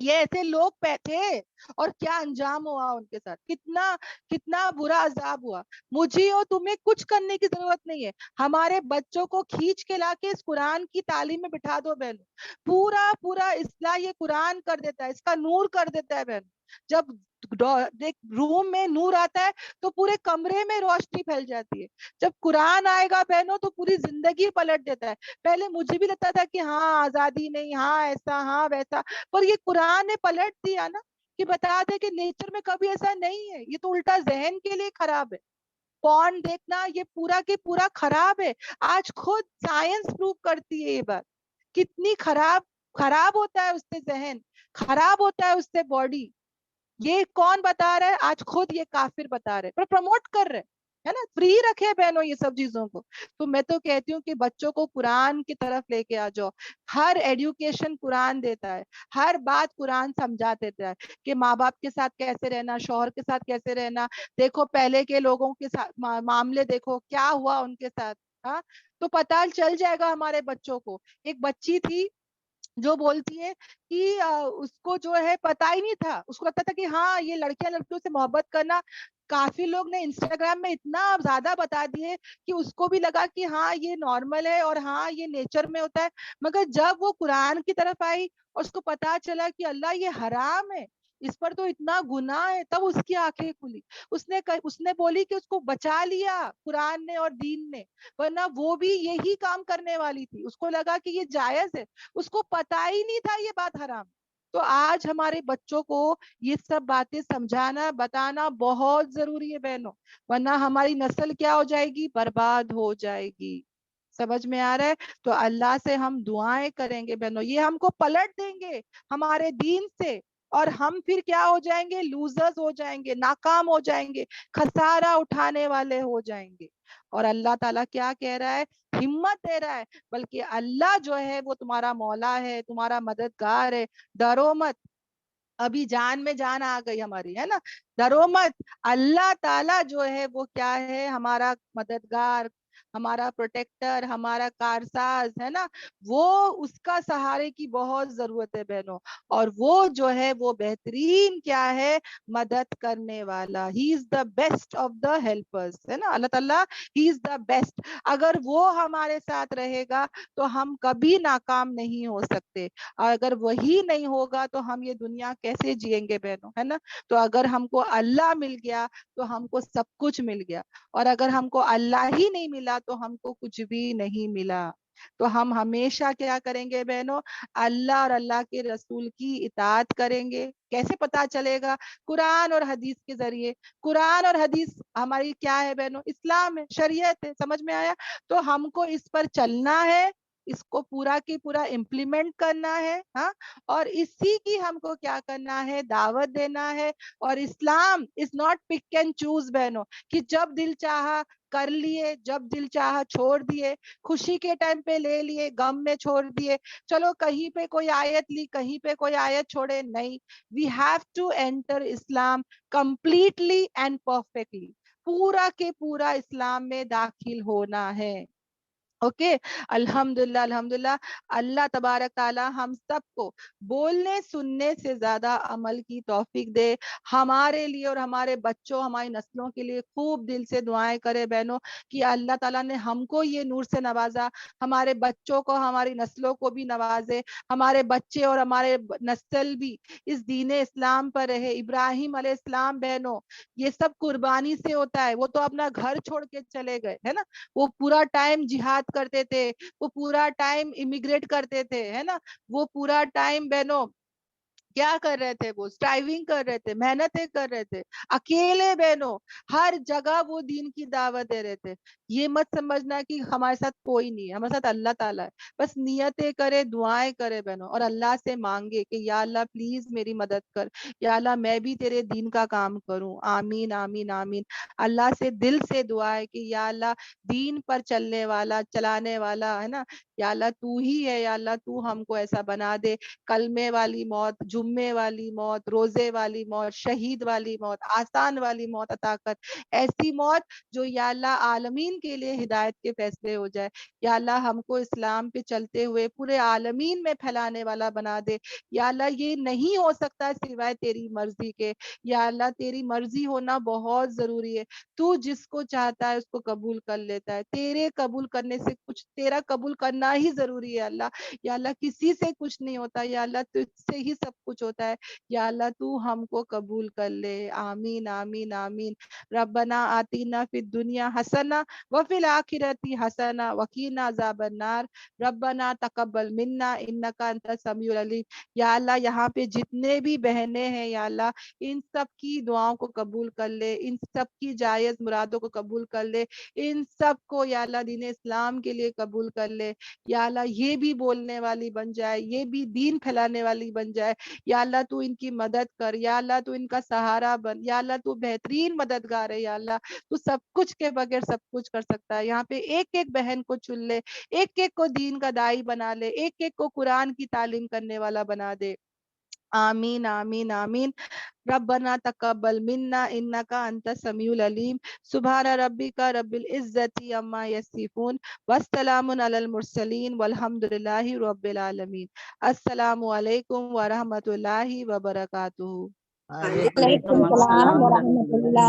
یہ ایسے لوگ تھے اور کیا انجام ہوا ان کے ساتھ, کتنا برا عذاب ہوا. مجھے اور تمہیں کچھ کرنے کی ضرورت نہیں ہے, ہمارے بچوں کو کھینچ کے لا کے اس قرآن کی تعلیم میں بٹھا دو بہنوں. پورا اصلاح یہ قرآن کر دیتا ہے, اس کا نور کر دیتا ہے بہنوں. جب روم میں نور آتا ہے تو پورے کمرے میں روشنی پھیل جاتی ہے. جب قرآن آئے گا بہنوں تو پوری زندگی پلٹ دیتا ہے. پہلے مجھے بھی لگتا تھا کہ ہاں آزادی نہیں, ہاں ایسا, ہاں ویسا, پر یہ قرآن نے پلٹ دیا نا کہ بتا دے کہ نیچر میں کبھی ایسا نہیں ہے, یہ تو الٹا ذہن کے لیے خراب ہے. پورن دیکھنا یہ پورا کے پورا خراب ہے. آج خود سائنس پروو کرتی ہے یہ بات. کتنی خراب ہوتا ہے اس سے ذہن, خراب ہوتا ہے اس سے باڈی. یہ کون بتا رہا ہے؟ آج خود یہ کافر بتا رہے, پر پروموٹ کر رہے ہے نا. فری رکھے بہنوں یہ سب چیزوں کو. تو میں تو کہتی ہوں کہ بچوں کو قرآن کی طرف لے کے آ جاؤ. ہر ایڈوکیشن قرآن دیتا ہے, ہر بات قرآن سمجھا دیتا ہے کہ ماں باپ کے ساتھ کیسے رہنا, شوہر کے ساتھ کیسے رہنا. دیکھو پہلے کے لوگوں کے ساتھ معاملے دیکھو کیا ہوا ان کے ساتھ, ہاں تو پتہ چل جائے گا ہمارے بچوں کو. ایک بچی تھی جو بولتی ہے کہ اس کو جو ہے پتا ہی نہیں تھا, اس کو لگتا تھا کہ ہاں یہ لڑکیاں لڑکیوں سے محبت کرنا, کافی لوگ نے انسٹاگرام میں اتنا زیادہ بتا دیے کہ اس کو بھی لگا کہ ہاں یہ نارمل ہے اور ہاں یہ نیچر میں ہوتا ہے. مگر جب وہ قرآن کی طرف آئی اور اس کو پتا چلا کہ اللہ یہ حرام ہے, اس پر تو اتنا گناہ ہے, تب اس کی آنکھیں کھلی. اس نے بولی کہ اس کو بچا لیا قرآن نے اور دین نے, ورنہ وہ بھی یہی کام کرنے والی تھی. اس کو لگا کہ یہ جائز ہے, اس کو پتا ہی نہیں تھا یہ بات حرام. تو آج ہمارے بچوں کو یہ سب باتیں سمجھانا بتانا بہت ضروری ہے بہنوں, ورنہ ہماری نسل کیا ہو جائے گی؟ برباد ہو جائے گی. سمجھ میں آ رہا ہے؟ تو اللہ سے ہم دعائیں کریں گے بہنوں, یہ ہم کو پلٹ دیں گے ہمارے دین سے, اور ہم پھر کیا ہو جائیں گے؟ لوزرز ہو جائیں گے, ناکام ہو جائیں گے, خسارہ اٹھانے والے ہو جائیں گے. اور اللہ تعالیٰ کیا کہہ رہا ہے؟ ہمت دے رہا ہے, بلکہ اللہ جو ہے وہ تمہارا مولا ہے, تمہارا مددگار ہے, ڈرو مت. ابھی جان میں جان آ گئی ہماری, ہے نا, ڈرو مت. اللہ تعالیٰ جو ہے وہ کیا ہے؟ ہمارا مددگار, ہمارا پروٹیکٹر, ہمارا کارساز ہے نا. وہ اس کا سہارے کی بہت ضرورت ہے بہنوں, اور وہ جو ہے وہ بہترین کیا ہے؟ مدد کرنے والا. He is the best of the helpers, ہے نا. اللہ تعالیٰ ہی از دا بیسٹ. اگر وہ ہمارے ساتھ رہے گا تو ہم کبھی ناکام نہیں ہو سکتے, اور اگر وہی نہیں ہوگا تو ہم یہ دنیا کیسے جئیں گے بہنوں, ہے نا. تو اگر ہم کو اللہ مل گیا تو ہم کو سب کچھ مل گیا, اور اگر ہم کو اللہ ہی نہیں ملا تو ہم کو کچھ بھی نہیں ملا. تو ہم ہمیشہ کیا کریں گے بہنوں؟ اللہ اور اللہ کے رسول کی اطاعت کریں گے. کیسے پتا چلے گا؟ قرآن اور حدیث کے ذریعے. قرآن اور حدیث ہماری کیا ہے بہنوں؟ اسلام ہے, شریعت ہے. سمجھ میں آیا؟ تو ہم کو اس پر چلنا ہے, اس کو پورا کی پورا امپلیمنٹ کرنا ہے, ہاں, اور اسی کی ہم کو کیا کرنا ہے؟ دعوت دینا ہے. اور Islam is not pick and choose بہنوں, کہ جب دل چاہا کر لیے, جب دل چاہا چھوڑ دیے, خوشی کے ٹائم پہ لے لیے, غم میں چھوڑ دیے, چلو کہیں پہ کوئی آیت لی, کہیں پہ کوئی آیت چھوڑے. نہیں, we have to enter Islam completely and perfectly. پورا کے پورا اسلام میں داخل ہونا ہے. اوکے, الحمدللہ الحمدللہ. اللہ تبارک تعالی ہم سب کو بولنے سننے سے زیادہ عمل کی توفیق دے. ہمارے لیے اور ہمارے بچوں, ہماری نسلوں کے لیے خوب دل سے دعائیں کرے بہنوں, کہ اللہ تعالیٰ نے ہم کو یہ نور سے نوازا, ہمارے بچوں کو, ہماری نسلوں کو بھی نوازے. ہمارے بچے اور ہمارے نسل بھی اس دین اسلام پر رہے. ابراہیم علیہ السلام بہنوں, یہ سب قربانی سے ہوتا ہے. وہ تو اپنا گھر چھوڑ کے چلے گئے, ہے نا. وہ پورا ٹائم جہاد کرتے تھے, وہ پورا ٹائم امیگریٹ کرتے تھے, ہے نا. وہ پورا ٹائم بہنوں کیا کر رہے تھے؟ وہ اسٹرائیونگ کر رہے تھے, محنتیں کر رہے تھے, اکیلے بہنوں ہر جگہ وہ دین کی دعوت دے رہے تھے. یہ مت سمجھنا کہ ہمارے ساتھ کوئی نہیں ہے, ہمارے ساتھ اللہ تعالیٰ ہے. بس نیتیں کرے, دعائیں کرے بہنوں, اور اللہ سے مانگے کہ یا اللہ پلیز میری مدد کر, یا اللہ میں بھی تیرے دین کا کام کروں. آمین آمین آمین. اللہ سے دل سے دعا ہے کہ یا اللہ دین پر چلنے والا, چلانے والا, ہے نا, یا اللہ تو ہی ہے, یا اللہ تو ہم کو ایسا بنا دے, کلمے والی موت, جمعے والی موت، روزے والی موت، شہید والی موت، آسان والی موت عطا کر، ایسی موت جو یا اللہ عالمین کے لیے ہدایت کے فیصلے ہو جائے. یا اللہ ہم کو اسلام پہ چلتے ہوئے پورے عالمین میں پھیلانے والا بنا دے. یا اللہ یہ نہیں ہو سکتا سوائے تیری مرضی کے. یا اللہ تیری مرضی ہونا بہت ضروری ہے. تو جس کو چاہتا ہے اس کو قبول کر لیتا ہے. تیرے قبول کرنے سے کچھ، تیرا قبول کرنا ہی ضروری ہے اللہ. یا اللہ کسی سے کچھ نہیں ہوتا. یا اللہ تجھ سے ہی سب کچھ ہوتا ہے. یا اللہ تو ہم کو قبول کر لے. آمین آمین آمین. ربنا آتینا فی الدنیا حسنہ وفی الآخرۃ حسنہ وقینا عذاب النار. ربنا تقبل منا انک انت السمیع العلیم. یا اللہ یہاں پہ جتنے بھی بہنیں ہیں یا اللہ ان سب کی دعاؤں کو قبول کر لے. ان سب کی جائز مرادوں کو قبول کر لے. ان سب کو یا اللہ دین اسلام کے لیے قبول کر لے. یا اللہ یہ بھی بولنے والی بن جائے، یہ بھی دین پھیلانے والی بن جائے. یا اللہ تو ان کی مدد کر. یا اللہ تو ان کا سہارا بن. یا اللہ تو بہترین مددگار ہے. یا اللہ تو سب کچھ کے بغیر سب کچھ کر سکتا ہے. یہاں پہ ایک ایک بہن کو چن لے، ایک ایک کو دین کا دائی بنا لے، ایک ایک کو قرآن کی تعلیم کرنے والا بنا دے. آمین آمین آمین. ربنا تقبل منا انک انت السمیع العلیم. سبحان ربک رب العزت عما یصفون والسلام علی المرسلین والحمد للہ رب العالمین. السلام علیکم ورحمۃ اللہ وبرکاتہ. وعلیکم وعلیکم السلام السلام ورحمۃ اللہ.